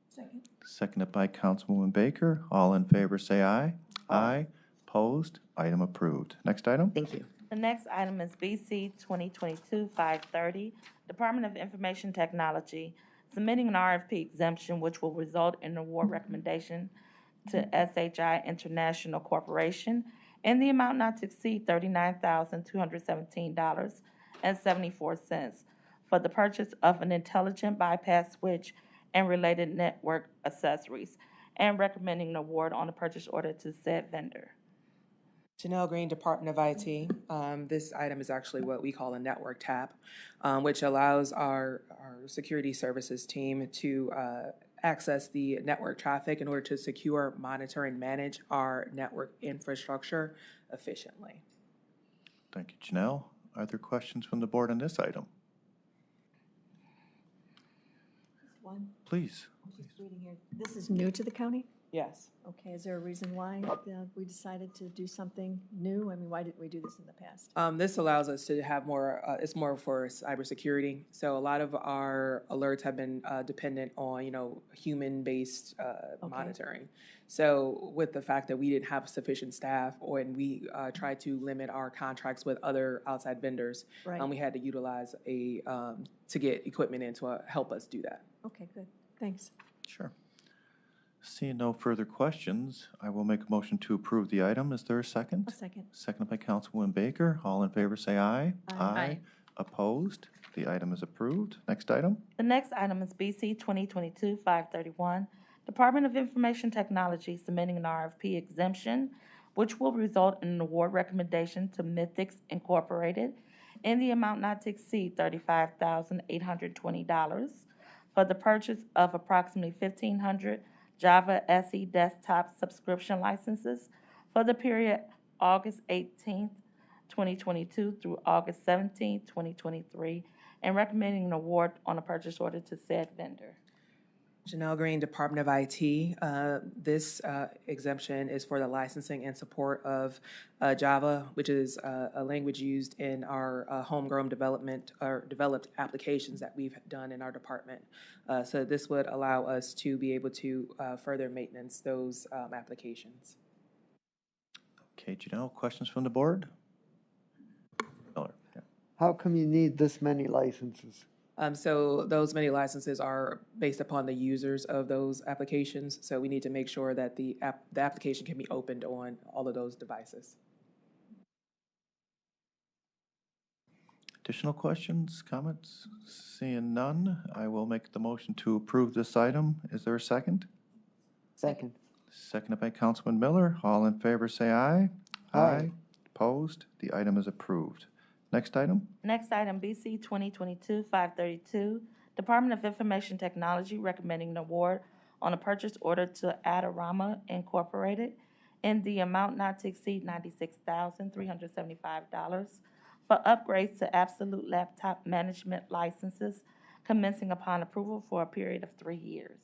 Second. Seconded by Councilwoman Baker. All in favor, say aye. Aye. Opposed? Item approved. Next item? Thank you. The next item is BC 2022-530, Department of Information Technology, submitting an RFP exemption which will result in an award recommendation to SHI International Corporation in the amount not to exceed $39,217.74 for the purchase of an intelligent bypass switch and related network accessories, and recommending an award on the purchase order to said vendor. Janelle Green, Department of IT. This item is actually what we call a network tap, which allows our security services team to access the network traffic in order to secure, monitor, and manage our network infrastructure efficiently. Thank you, Janelle. Are there questions from the board on this item? One, Please. just reading here. This is new to the county? Yes. Okay, is there a reason why we decided to do something new? I mean, why didn't we do this in the past? This allows us to have more, it's more for cybersecurity. So a lot of our alerts have been dependent on, human-based monitoring. So with the fact that we didn't have sufficient staff, and we tried to limit our contracts with other outside vendors, Right. We had to utilize to get equipment in to help us do that. Okay, good. Thanks. Sure. Seeing no further questions, I will make a motion to approve the item. Is there a second? A second. Seconded by Councilwoman Baker. All in favor, say aye. Aye. Opposed? The item is approved. Next item? The next item is BC 2022-531, Department of Information Technology submitting an RFP exemption, which will result in an award recommendation to Mythics Incorporated in the amount not to exceed $35,820 for the purchase of approximately 1,500 Java SE desktop subscription licenses for the period August 18th, 2022 through August 17th, 2023, and recommending an award on a purchase order to said vendor. Janelle Green, Department of IT. This exemption is for the licensing and support of Java, which is a language used in our homegrown development or developed applications that we've done in our department. So this would allow us to be able to further maintenance those applications. Okay, Janelle, questions from the board? Miller, yeah. How come you need this many licenses? So those many licenses are based upon the users of those applications. So we need to make sure that the application can be opened on all of those devices. Additional questions, comments? Seeing none, I will make the motion to approve this item. Is there a second? Second. Seconded by Councilman Miller. All in favor, say aye. Aye. Opposed? The item is approved. Next item? Next item, BC 2022-532, Department of Information Technology recommending an award on a purchase order to Adorama Incorporated in the amount not to exceed $96,375 for upgrades to Absolute Laptop Management licenses commencing upon approval for a period of 3 years.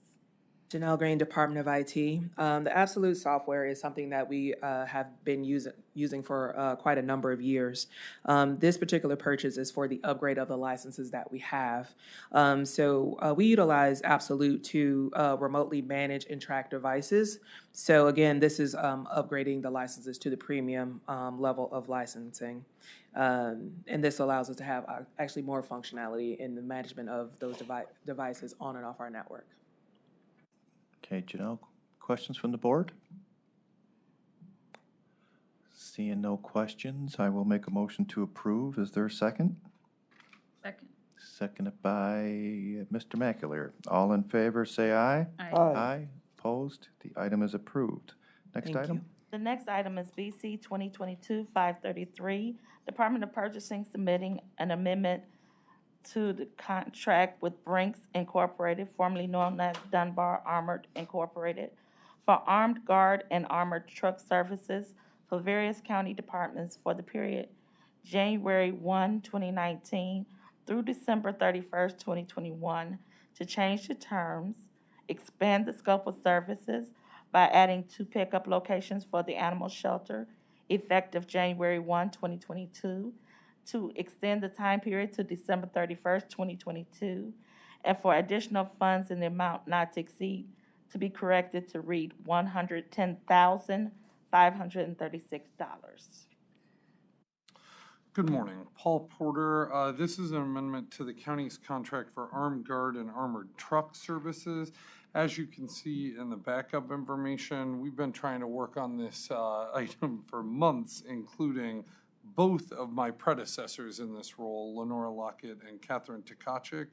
Janelle Green, Department of IT. The Absolute software is something that we have been using for quite a number of years. This particular purchase is for the upgrade of the licenses that we have. We utilize Absolute to remotely manage and track devices. So again, this is upgrading the licenses to the premium level of licensing. And this allows us to have actually more functionality in the management of those devices on and off our network. Okay, Janelle, questions from the board? Seeing no questions, I will make a motion to approve. Is there a second? Second. Seconded by Mr. McAleer. All in favor, say aye. Aye. Opposed? The item is approved. Next Thank item? you. The next item is BC 2022-533, Department of Purchasing submitting an amendment to the contract with Brinks Incorporated, formerly known as Dunbar Armored Incorporated, for armed guard and armored truck services for various county departments for the period January 1, 2019 through December 31st, 2021, to change the terms, expand the scope of services by adding 2 pickup locations for the animal shelter effective January 1, 2022, to extend the time period to December 31st, 2022, and for additional funds in the amount not to exceed to be corrected to read $110,536. Good morning. Paul Porter. This is an amendment to the county's contract for armed guard and armored truck services. As you can see in the backup information, we've been trying to work on this item for months, including both of my predecessors in this role, Lenora Lockett and Catherine Tkachik.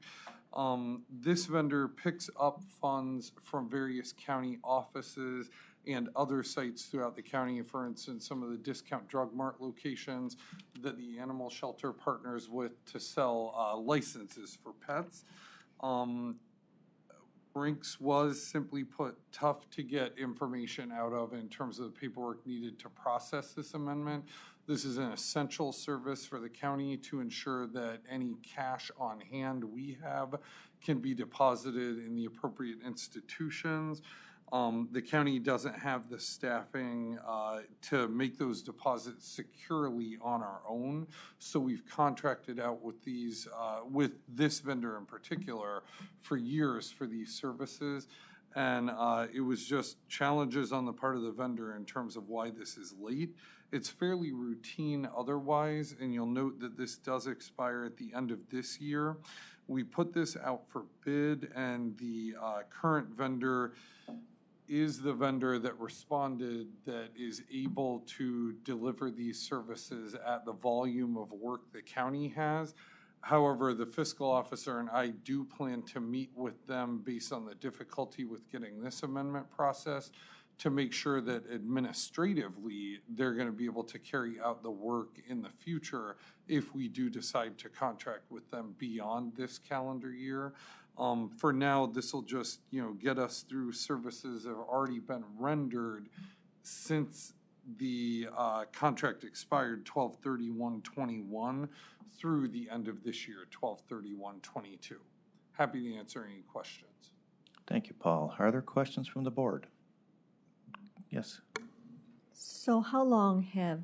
This vendor picks up funds from various county offices and other sites throughout the county. For instance, some of the discount drug mart locations that the animal shelter partners with to sell licenses for pets. Brinks was, simply put, tough to get information out of in terms of the paperwork needed to process this amendment. This is an essential service for the county to ensure that any cash on hand we have can be deposited in the appropriate institutions. The county doesn't have the staffing to make those deposits securely on our own, so we've contracted out with these, with this vendor in particular, for years for these services. And it was just challenges on the part of the vendor in terms of why this is late. It's fairly routine otherwise, and you'll note that this does expire at the end of this year. We put this out for bid, and the current vendor is the vendor that responded that is able to deliver these services at the volume of work the county has. However, the fiscal officer and I do plan to meet with them based on the difficulty with getting this amendment process to make sure that administratively they're going to be able to carry out the work in the future if we do decide to contract with them beyond this calendar year. For now, this will just, get us through services that have already been rendered since the contract expired 12/31/21 through the end of this year, 12/31/22. Happy to answer any questions. Thank you, Paul. Are there questions from the board? Yes. So how long have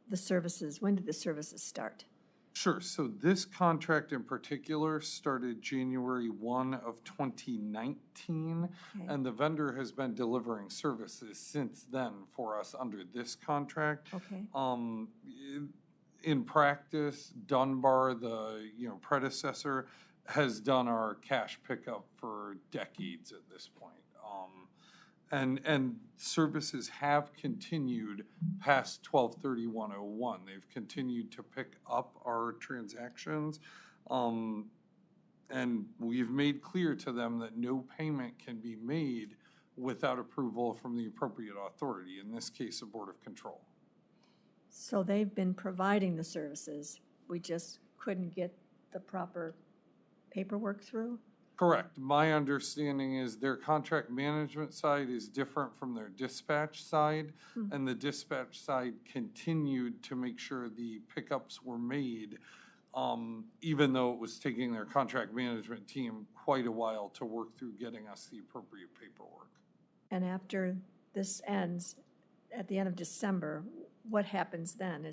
the services, when did the services start? Sure. So this contract in particular started January 1 of 2019, Okay. and the vendor has been delivering services since then for us under this contract. Okay, In practice, Dunbar, the predecessor, has done our cash pickup for decades at this point. And services have continued past 12/31/01. They've continued to pick up our transactions. And we've made clear to them that no payment can be made without approval from the appropriate authority, in this case, a Board of Control. so they've been providing the services, we just couldn't get the proper paperwork through? Correct. My understanding is their contract management side is different from their dispatch side, and the dispatch side continued to make sure the pickups were made, even though it was taking their contract management team quite a while to work through getting us the appropriate paperwork. And after this ends, at the end of December, what happens then?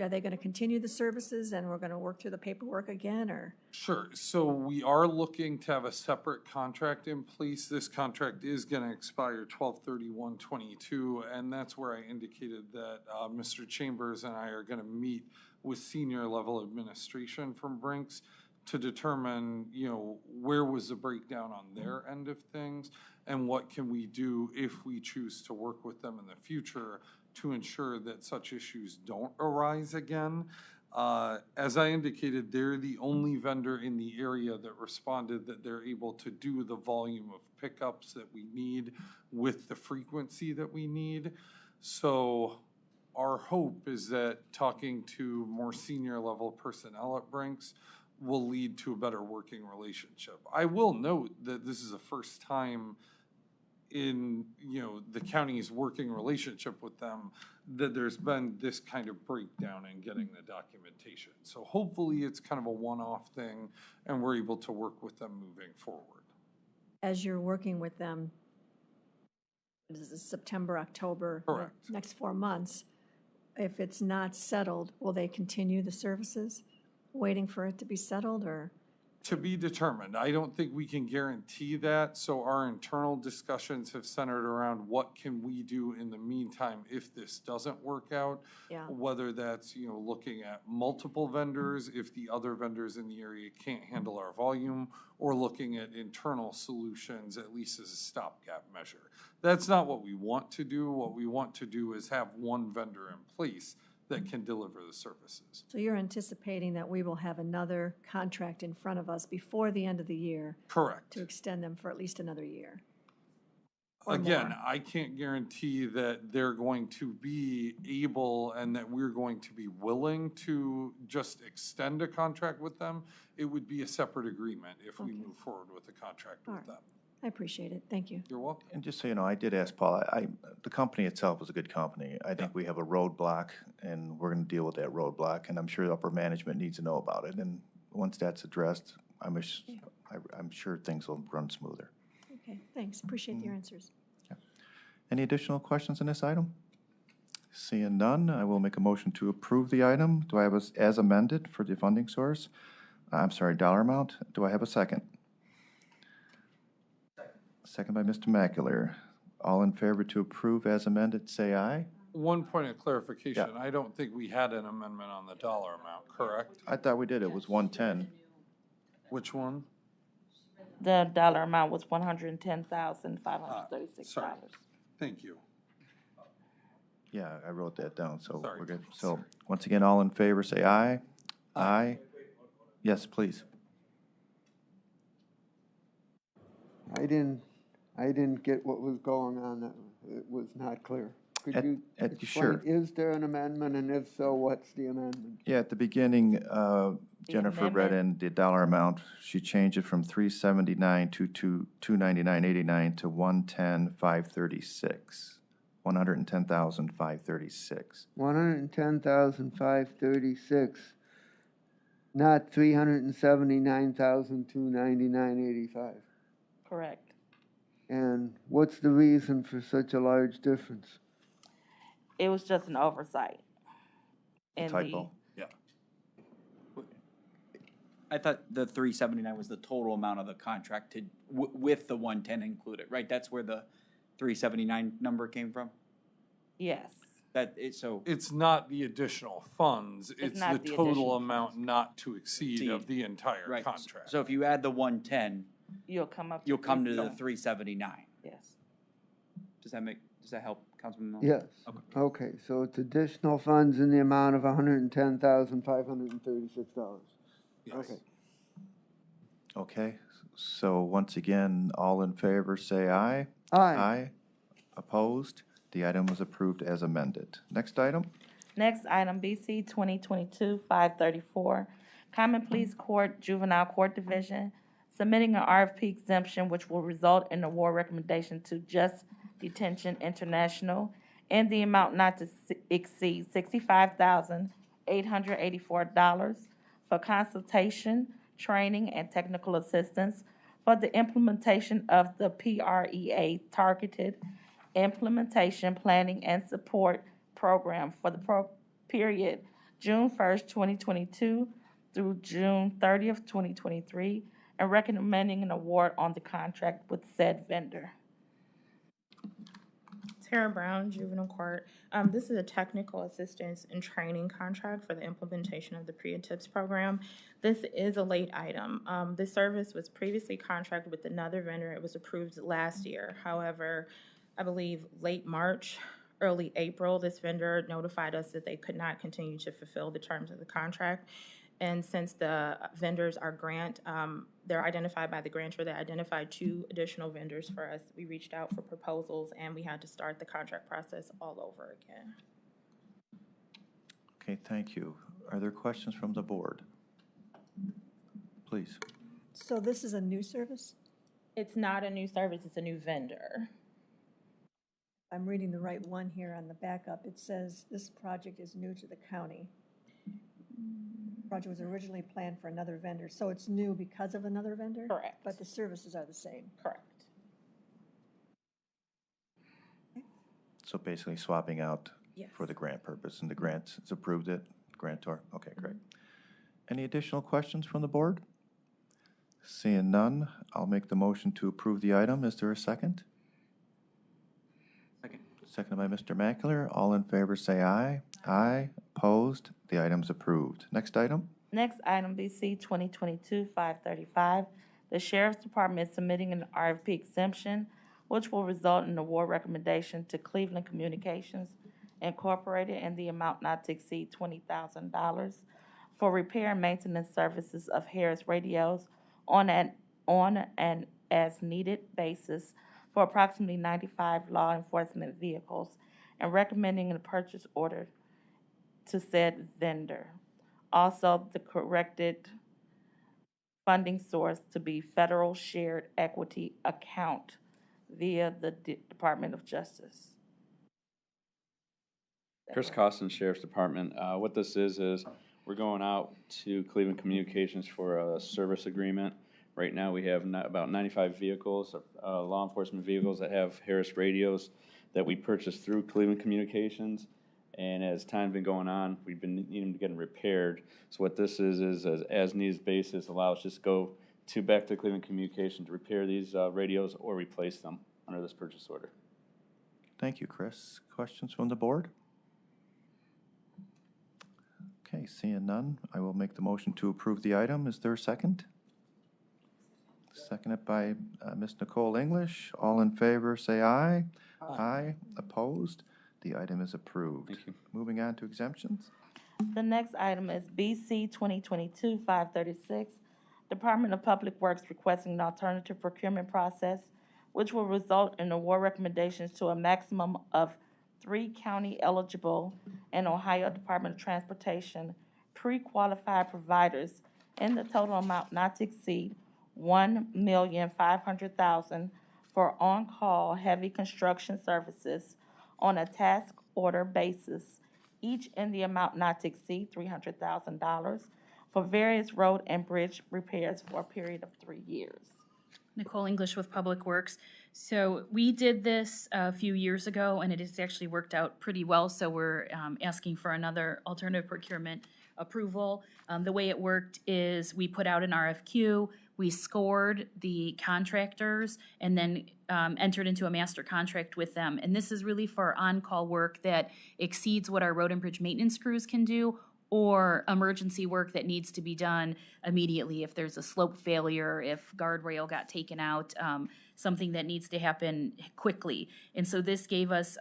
Are they going to continue the services and we're going to work through the paperwork again, or? Sure. So we are looking to have a separate contract in place. This contract is going to expire 12/31/22, and that's where I indicated that Mr. Chambers and I are going to meet with senior level administration from Brinks to determine, where was the breakdown on their end of things and what can we do if we choose to work with them in the future to ensure that such issues don't arise again. As I indicated, they're the only vendor in the area that responded that they're able to do the volume of pickups that we need with the frequency that we need. So our hope is that talking to more senior level personnel at Brinks will lead to a better working relationship. I will note that this is the first time in the county's working relationship with them that there's been this kind of breakdown in getting the documentation. So hopefully it's kind of a one-off thing and we're able to work with them moving forward. As you're working with them, this is September, October, Correct. next 4 months, if it's not settled, will they continue the services, waiting for it to be settled, or? To be determined. I don't think we can guarantee that, so our internal discussions have centered around what can we do in the meantime if this doesn't work out. Yeah. Whether that's, looking at multiple vendors, if the other vendors in the area can't handle our volume, or looking at internal solutions, at least as a stopgap measure. That's not what we want to do. What we want to do is have one vendor in place that can deliver the services. So you're anticipating that we will have another contract in front of us before the end of the year Correct. to extend them for at least another year? Or Again, more? I can't guarantee that they're going to be able and that we're going to be willing to just extend a contract with them. It would be a separate agreement if we move forward with a contract with All right. them. I appreciate it. Thank you. You're welcome. And just so you know, I did ask Paul, the company itself is a good company. I think we have a roadblock, and we're going to deal with that roadblock, and I'm sure upper management needs to know about it. And once that's addressed, I'm sure things will run smoother. Okay, thanks. Appreciate your answers. Any additional questions on this item? Seeing none, I will make a motion to approve the item. Do I have as amended for the funding source? Dollar amount. Do I have a second? Second by Mr. Macular. All in favor to approve as amended, say aye. One point of clarification, I don't think we had an amendment on the dollar amount, correct? I thought we did. It was 110. Which one? The dollar amount was $110,536. Sorry. Thank you. Yeah, I wrote that down, so Sorry. we're good. So, once again, all in favor, say aye. Aye. Yes, please. I didn't get what was going on. It was not clear. Could you explain, sure. is there an amendment, and if so, what's the amendment? Yeah, at the beginning, Jennifer read amendment. in the dollar amount. She changed it from 379 to 299.89 to 110,536. $110,536. 110,536, not 379,299.85. Correct. And what's the reason for such a large difference? It was just an oversight. in the- Typo. I thought the 379 was the total amount of the contract to, with the 110 included, right? That's where the 379 number came from? Yes, So, It's not the additional funds, it's not the the additional total amount not to exceed of Exceed. the entire right, contract. so if you add the 110, you'll come up. you'll come to the 370. 379. Yes. Does that help, Councilman Miller? Yes. Okay, so it's additional funds in the amount of $110,536. Yes. Okay. Okay, so once again, all in favor, say aye. Aye. Opposed? The item was approved as amended. Next item? Next item, BC 2022-534, Common Pleas Court, Juvenile Court Division, submitting an RFP exemption which will result in award recommendation to Just Detention International in the amount not to exceed $65,884 for consultation, training, and technical assistance for the implementation of the PREA Targeted Implementation Planning and Support Program for the period June 1st, 2022 through June 30th, 2023, and recommending an award on the contract with said vendor. Tara Brown, Juvenile Court. This is a technical assistance and training contract for the implementation of the PREA-TIPS program. This is a late item. This service was previously contracted with another vendor. It was approved last year. However, I believe late March, early April, this vendor notified us that they could not continue to fulfill the terms of the contract. And since the vendors are they're identified by the grantor, they identified 2 additional vendors for us. We reached out for proposals and we had to start the contract process all over again. Okay, thank you. Are there questions from the board? Please. So this is a new service? It's not a new service, it's a new vendor. I'm reading the right one here on the backup. It says this project is new to the county. Project was originally planned for another vendor, so it's new because of another vendor? Correct. But the services are the same. Correct. So basically swapping out Yes. for the grant purpose, and the grant has approved it, grantor? Okay, great. Any additional questions from the board? Seeing none, I'll make the motion to approve the item. Is there a second? Second. Seconded by Mr. Mackler. All in favor, say aye. Aye. Opposed? The item's approved. Next item? Next item, BC 2022-535, the Sheriff's Department is submitting an RFP exemption, which will result in award recommendation to Cleveland Communications Incorporated in the amount not to exceed $20,000 for repair and maintenance services of Harris radios on an as-needed basis for approximately 95 law enforcement vehicles, and recommending a purchase order to said vendor. Also, the corrected funding source to be federal shared equity account via the Department of Justice. Chris Costin, Sheriff's Department. What this is we're going out to Cleveland Communications for a service agreement. Right now, we have about 95 vehicles, law enforcement vehicles that have Harris radios that we purchased through Cleveland Communications. And as time's been going on, we've been needing to get them repaired. So what this is as needs basis allows just go back to Cleveland Communications to repair these radios or replace them under this purchase order. Thank you, Chris. Questions from the board? Okay, seeing none, I will make the motion to approve the item. Is there a second? Seconded by Ms. Nicole English. All in favor, say aye. Aye. Opposed? The item is approved. Thank you. Moving on to exemptions. The next item is BC 2022-536, Department of Public Works requesting an alternative procurement process, which will result in award recommendations to a maximum of 3 county-eligible and Ohio Department of Transportation pre-qualified providers in the total amount not to exceed $1,500,000 for on-call heavy construction services on a task order basis, each in the amount not to exceed $300,000 for various road and bridge repairs for a period of 3 years. Nicole English with Public Works. So we did this a few years ago, and it has actually worked out pretty well. So we're asking for another alternative procurement approval. The way it worked is we put out an RFQ, we scored the contractors, and then entered into a master contract with them. And this is really for on-call work that exceeds what our road and bridge maintenance crews can do, or emergency work that needs to be done immediately if there's a slope failure, if guardrail got taken out, something that needs to happen quickly. And so this gave us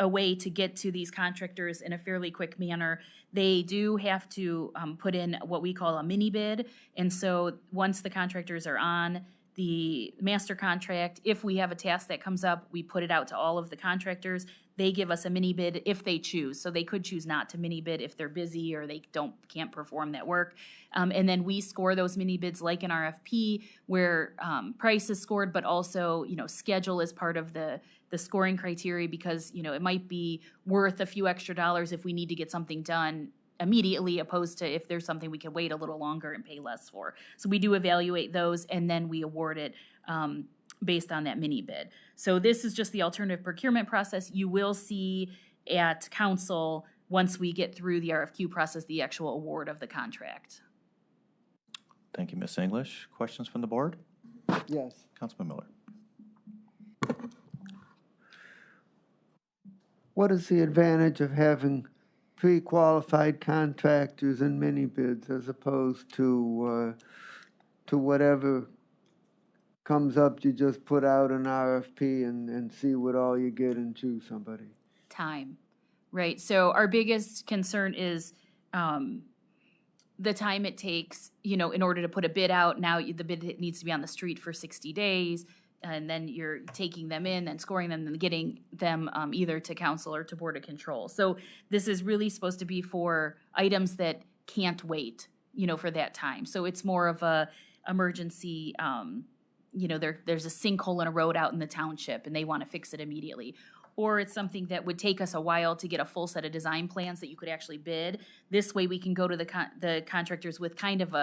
a way to get to these contractors in a fairly quick manner. They do have to put in what we call a mini bid. And so once the contractors are on the master contract, if we have a task that comes up, we put it out to all of the contractors. They give us a mini bid if they choose. So they could choose not to mini bid if they're busy or they can't perform that work. And then we score those mini bids like an RFP where price is scored, but also, schedule is part of the scoring criteria because, it might be worth a few extra dollars if we need to get something done immediately, opposed to if there's something we can wait a little longer and pay less for. So we do evaluate those and then we award it based on that mini bid. So this is just the alternative procurement process. You will see at council, once we get through the RFQ process, the actual award of the contract. Thank you, Ms. English. Questions from the board? Yes. Councilman Miller. What is the advantage of having pre-qualified contractors and mini bids as opposed to whatever comes up, you just put out an RFP and see what all you get and choose somebody? Time, right? So our biggest concern is the time it takes, in order to put a bid out. Now the bid needs to be on the street for 60 days. And then you're taking them in and scoring them and getting them either to council or to board of control. So this is really supposed to be for items that can't wait, for that time. So it's more of a emergency, there's a sinkhole in a road out in the township and they want to fix it immediately. Or it's something that would take us a while to get a full set of design plans that you could actually bid. This way we can go to the contractors with kind of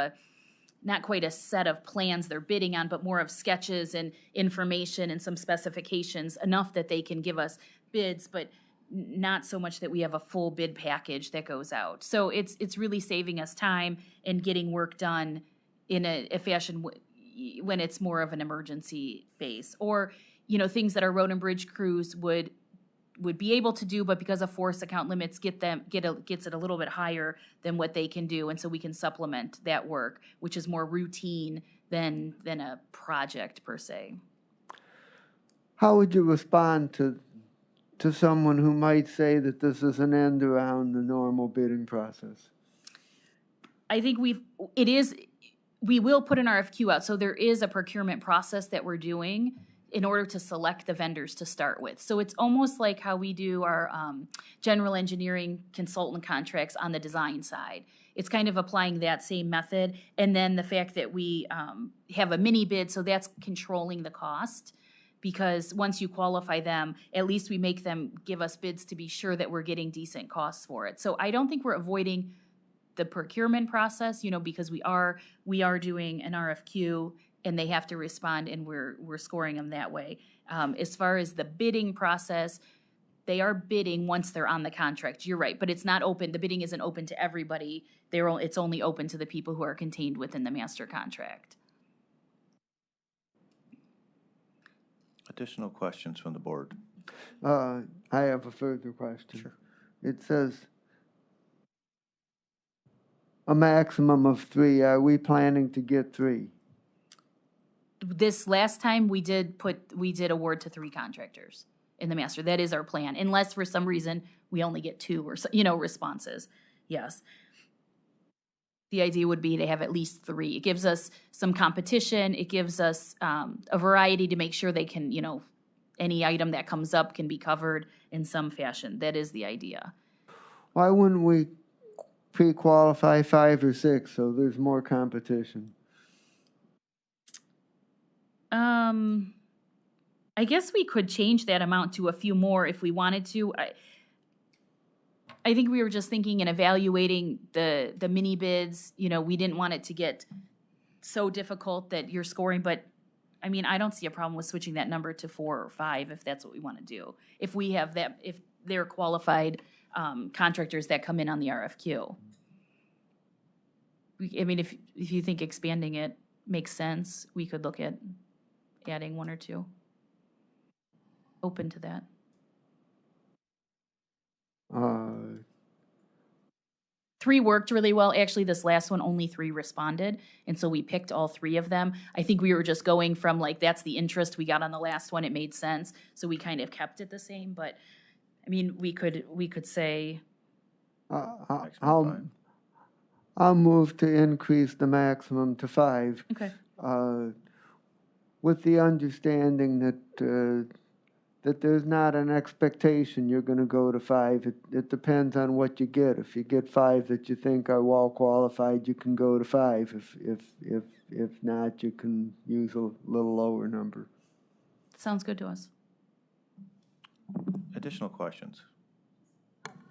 not quite a set of plans they're bidding on, but more of sketches and information and some specifications, enough that they can give us bids, but not so much that we have a full bid package that goes out. So it's really saving us time and getting work done in a fashion when it's more of an emergency base. Or, things that our road and bridge crews would be able to do, but because of force account limits gets it a little bit higher than what they can do, and so we can supplement that work, which is more routine than a project per se. How would you respond to someone who might say that this is an end around the normal bidding process? I think we will put an RFQ out, so there is a procurement process that we're doing in order to select the vendors to start with. So it's almost like how we do our general engineering consultant contracts on the design side. It's kind of applying that same method. And then the fact that we have a mini bid, so that's controlling the cost. Because once you qualify them, at least we make them give us bids to be sure that we're getting decent costs for it. So I don't think we're avoiding the procurement process, because we are doing an RFQ and they have to respond, and we're scoring them that way. As far as the bidding process, they are bidding once they're on the contract. You're right, but it's not open. The bidding isn't open to everybody. It's only open to the people who are contained within the master contract. Additional questions from the board? I have a further question. Sure. It says a maximum of 3. Are we planning to get 3? This last time we did award to 3 contractors in the master. That is our plan, unless for some reason we only get 2 or responses. Yes. The idea would be to have at least 3. It gives us some competition. It gives us a variety to make sure they can, any item that comes up can be covered in some fashion. That is the idea. Why wouldn't we pre-qualify 5 or 6 so there's more competition? I guess we could change that amount to a few more if we wanted to. I think we were just thinking and evaluating the mini bids, you know, we didn't want it to get so difficult that you're scoring, but I mean, I don't see a problem with switching that number to 4 or 5 if that's what we want to do. If we have that, if they're qualified contractors that come in on the RFQ. I mean, if you think expanding it makes sense, we could look at adding 1 or 2. Open to that. 3 worked really well. Actually, this last one, only 3 responded, and so we picked all 3 of them. I think we were just going from like, that's the interest we got on the last one. It made sense, so we kind of kept it the same. But I mean, we could say I'll move to increase the maximum to 5. okay. With the understanding that there's not an expectation you're going to go to 5. It depends on what you get. If you get 5 that you think are well qualified, you can go to 5. If not, you can use a little lower number. Sounds good to us. Additional questions?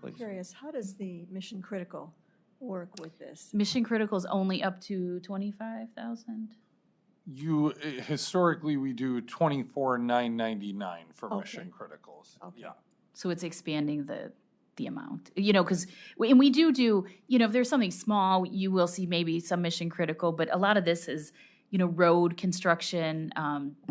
Please. Curious, how does the mission critical work with this? Mission critical is only up to 25,000. Historically, we do 24,999 for Okay. mission criticals. Okay. Yeah. So it's expanding the amount, you know, because, and we do, you know, if there's something small, you will see maybe some mission critical, but a lot of this is, you know, road construction,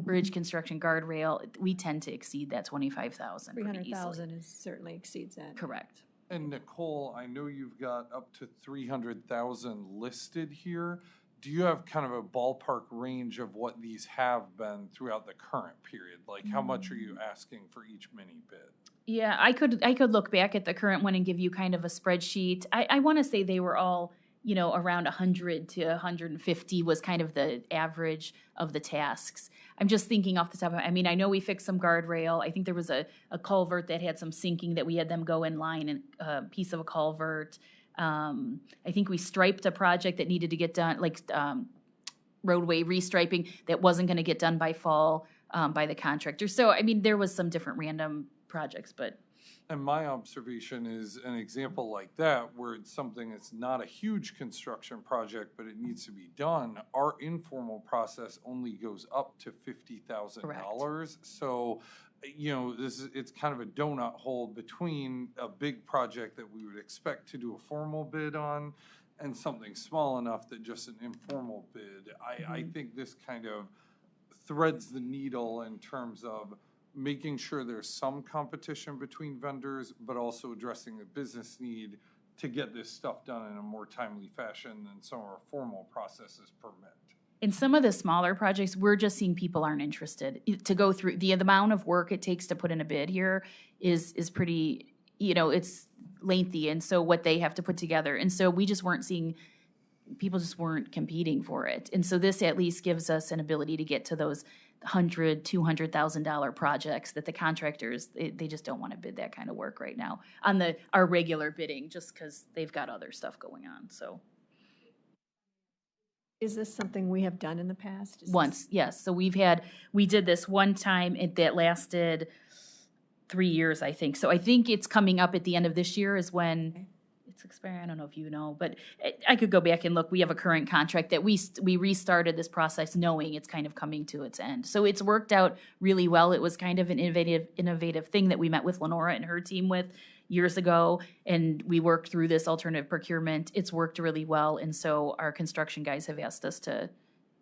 bridge construction, guardrail. We tend to exceed that 25,000 pretty easily. 300,000 certainly exceeds that. Correct. And Nicole, I know you've got up to 300,000 listed here. Do you have kind of a ballpark range of what these have been throughout the current period? Like, how much are you asking for each mini bid? Yeah, I could look back at the current one and give you kind of a spreadsheet. I want to say they were all, you know, around 100 to 150 was kind of the average of the tasks. I'm just thinking off the top of, I mean, I know we fixed some guardrail. I think there was a culvert that had some sinking that we had them go in line and a piece of a culvert. I think we striped a project that needed to get done, like roadway restriping that wasn't going to get done by fall by the contractor. So, I mean, there was some different random projects, but. And my observation is an example like that, where it's something that's not a huge construction project, but it needs to be done. Our informal process only goes up to $50,000. So, you know, it's kind of a donut hole between a big project that we would expect to do a formal bid on and something small enough that just an informal bid. I think this kind of threads the needle in terms of making sure there's some competition between vendors, but also addressing the business need to get this stuff done in a more timely fashion than some of our formal processes permit. In some of the smaller projects, we're just seeing people aren't interested to go through the amount of work it takes to put in a bid here is pretty, you know, it's lengthy. And so what they have to put together. And so we just weren't seeing, people just weren't competing for it. And so this at least gives us an ability to get to those $100,000, $200,000 projects that the contractors, they just don't want to bid that kind of work right now on our regular bidding, just because they've got other stuff going on, so. Is this something we have done in the past? Once, yes. So we did this one time, that lasted 3 years, I think. So I think it's coming up at the end of this year is when it's expiring. I don't know if you know, but I could go back and look. We have a current contract that we restarted this process knowing it's kind of coming to its end. So it's worked out really well. It was kind of an innovative thing that we met with Lenora and her team with years ago, and we worked through this alternative procurement. It's worked really well, and so our construction guys have asked us to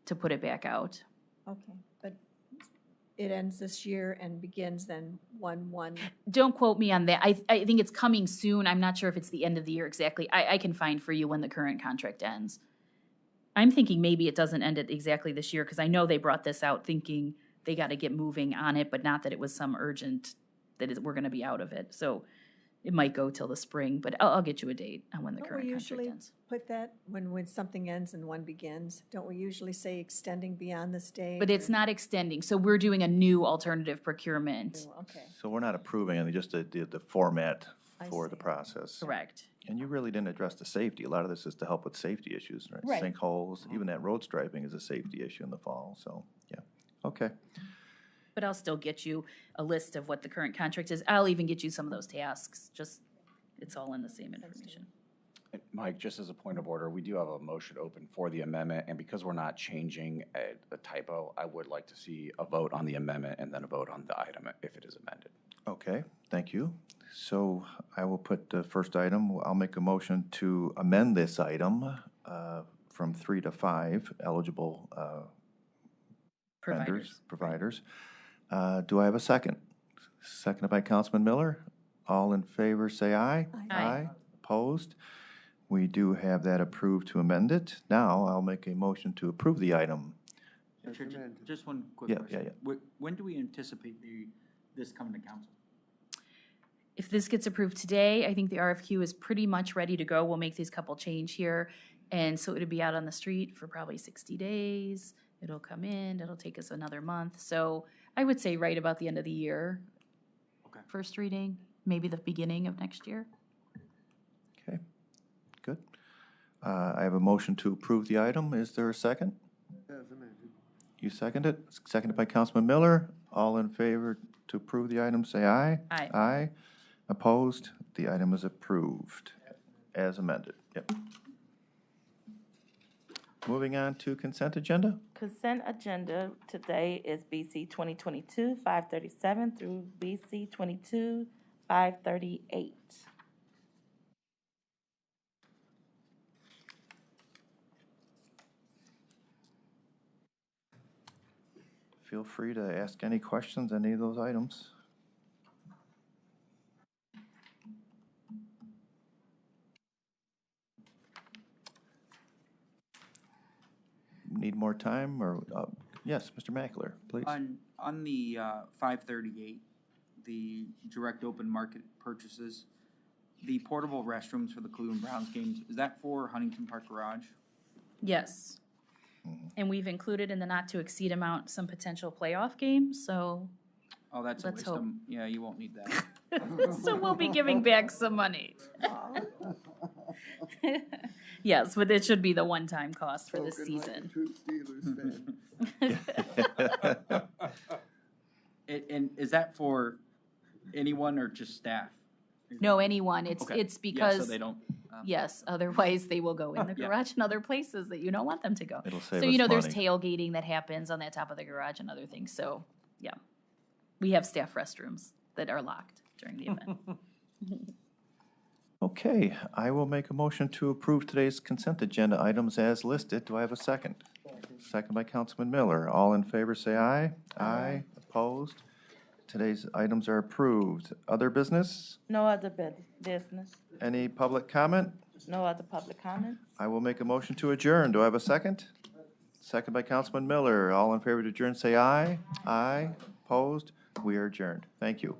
put it back out. Okay, but it ends this year and begins then 1/1. Don't quote me on that. I think it's coming soon. I'm not sure if it's the end of the year exactly. I can find for you when the current contract ends. I'm thinking maybe it doesn't end it exactly this year, because I know they brought this out thinking they got to get moving on it, but not that it was some urgent we're going to be out of it. So it might go till the spring, but I'll get you a date on when the Don't current we contract usually ends. put that when something ends and one begins? Don't we usually say extending beyond this date? But it's not extending, so we're doing a new alternative procurement. Okay, So we're not approving anything, just the format I for the see. process. Correct. And you really didn't address the safety. A lot of this is to help with safety issues, right? Right. Sinkholes, even that road striping is a safety issue in the fall, so, yeah. Okay. But I'll still get you a list of what the current contract is. I'll even get you some of those tasks, just, it's all in the same information. Mike, just as a point of order, we do have a motion open for the amendment, and because we're not changing a typo, I would like to see a vote on the amendment and then a vote on the item if it is amended. Okay, thank you. So I will put the first item, I'll make a motion to amend this item from 3 to 5 eligible vendors, providers. Do I have a second? Seconded by Councilman Miller. All in favor, say aye. Aye. Opposed? We do have that approved to amend it. Now I'll make a motion to approve the item. Just one quick Yeah, question. yeah. When do we anticipate this coming to council? If this gets approved today, I think the RFQ is pretty much ready to go. We'll make these couple change here. And so it'll be out on the street for probably 60 days. It'll come in, it'll take us another month. So I would say right about the end of the year. Okay. First reading, maybe the beginning of next year. Okay, good. I have a motion to approve the item. Is there a second? You second it? Seconded by Councilman Miller. All in favor to approve the item, say aye. Aye. Aye. Opposed? The item is approved as amended. Yep. Moving on to consent agenda. Consent agenda today is BC 2022-537 through BC 22-538. Feel free to ask any questions on any of those items. Need more time, or, yes, Mr. Mackler, please. On the 538, the direct open market purchases, the portable restrooms for the Cleveland Browns games, is that for Huntington Park Garage? Yes. And we've included in the not to exceed amount some potential playoff games, so. Oh, that's a Let's waste hope. of, yeah, you won't need that. So we'll be giving back some money. Yes, but it should be the one-time cost for this season. And is that for anyone or just staff? No, anyone. It's Okay. it's Yeah, because so they don't. yes, otherwise they will go in the Yeah. garage and other places that you don't want them to go. It'll save So us there's money. tailgating that happens on that top of the garage and other things. So yeah, we have staff restrooms that are locked during the event. Okay, I will make a motion to approve today's consent agenda items as listed. Do I have a second? Second by Councilman Miller. All in favor, say aye. Aye. Opposed? Today's items are approved. Other business? No other business. Any public comment? No other public comments. I will make a motion to adjourn. Do I have a second? Second by Councilman Miller. All in favor to adjourn, say aye. Aye. Opposed? We are adjourned. Thank you.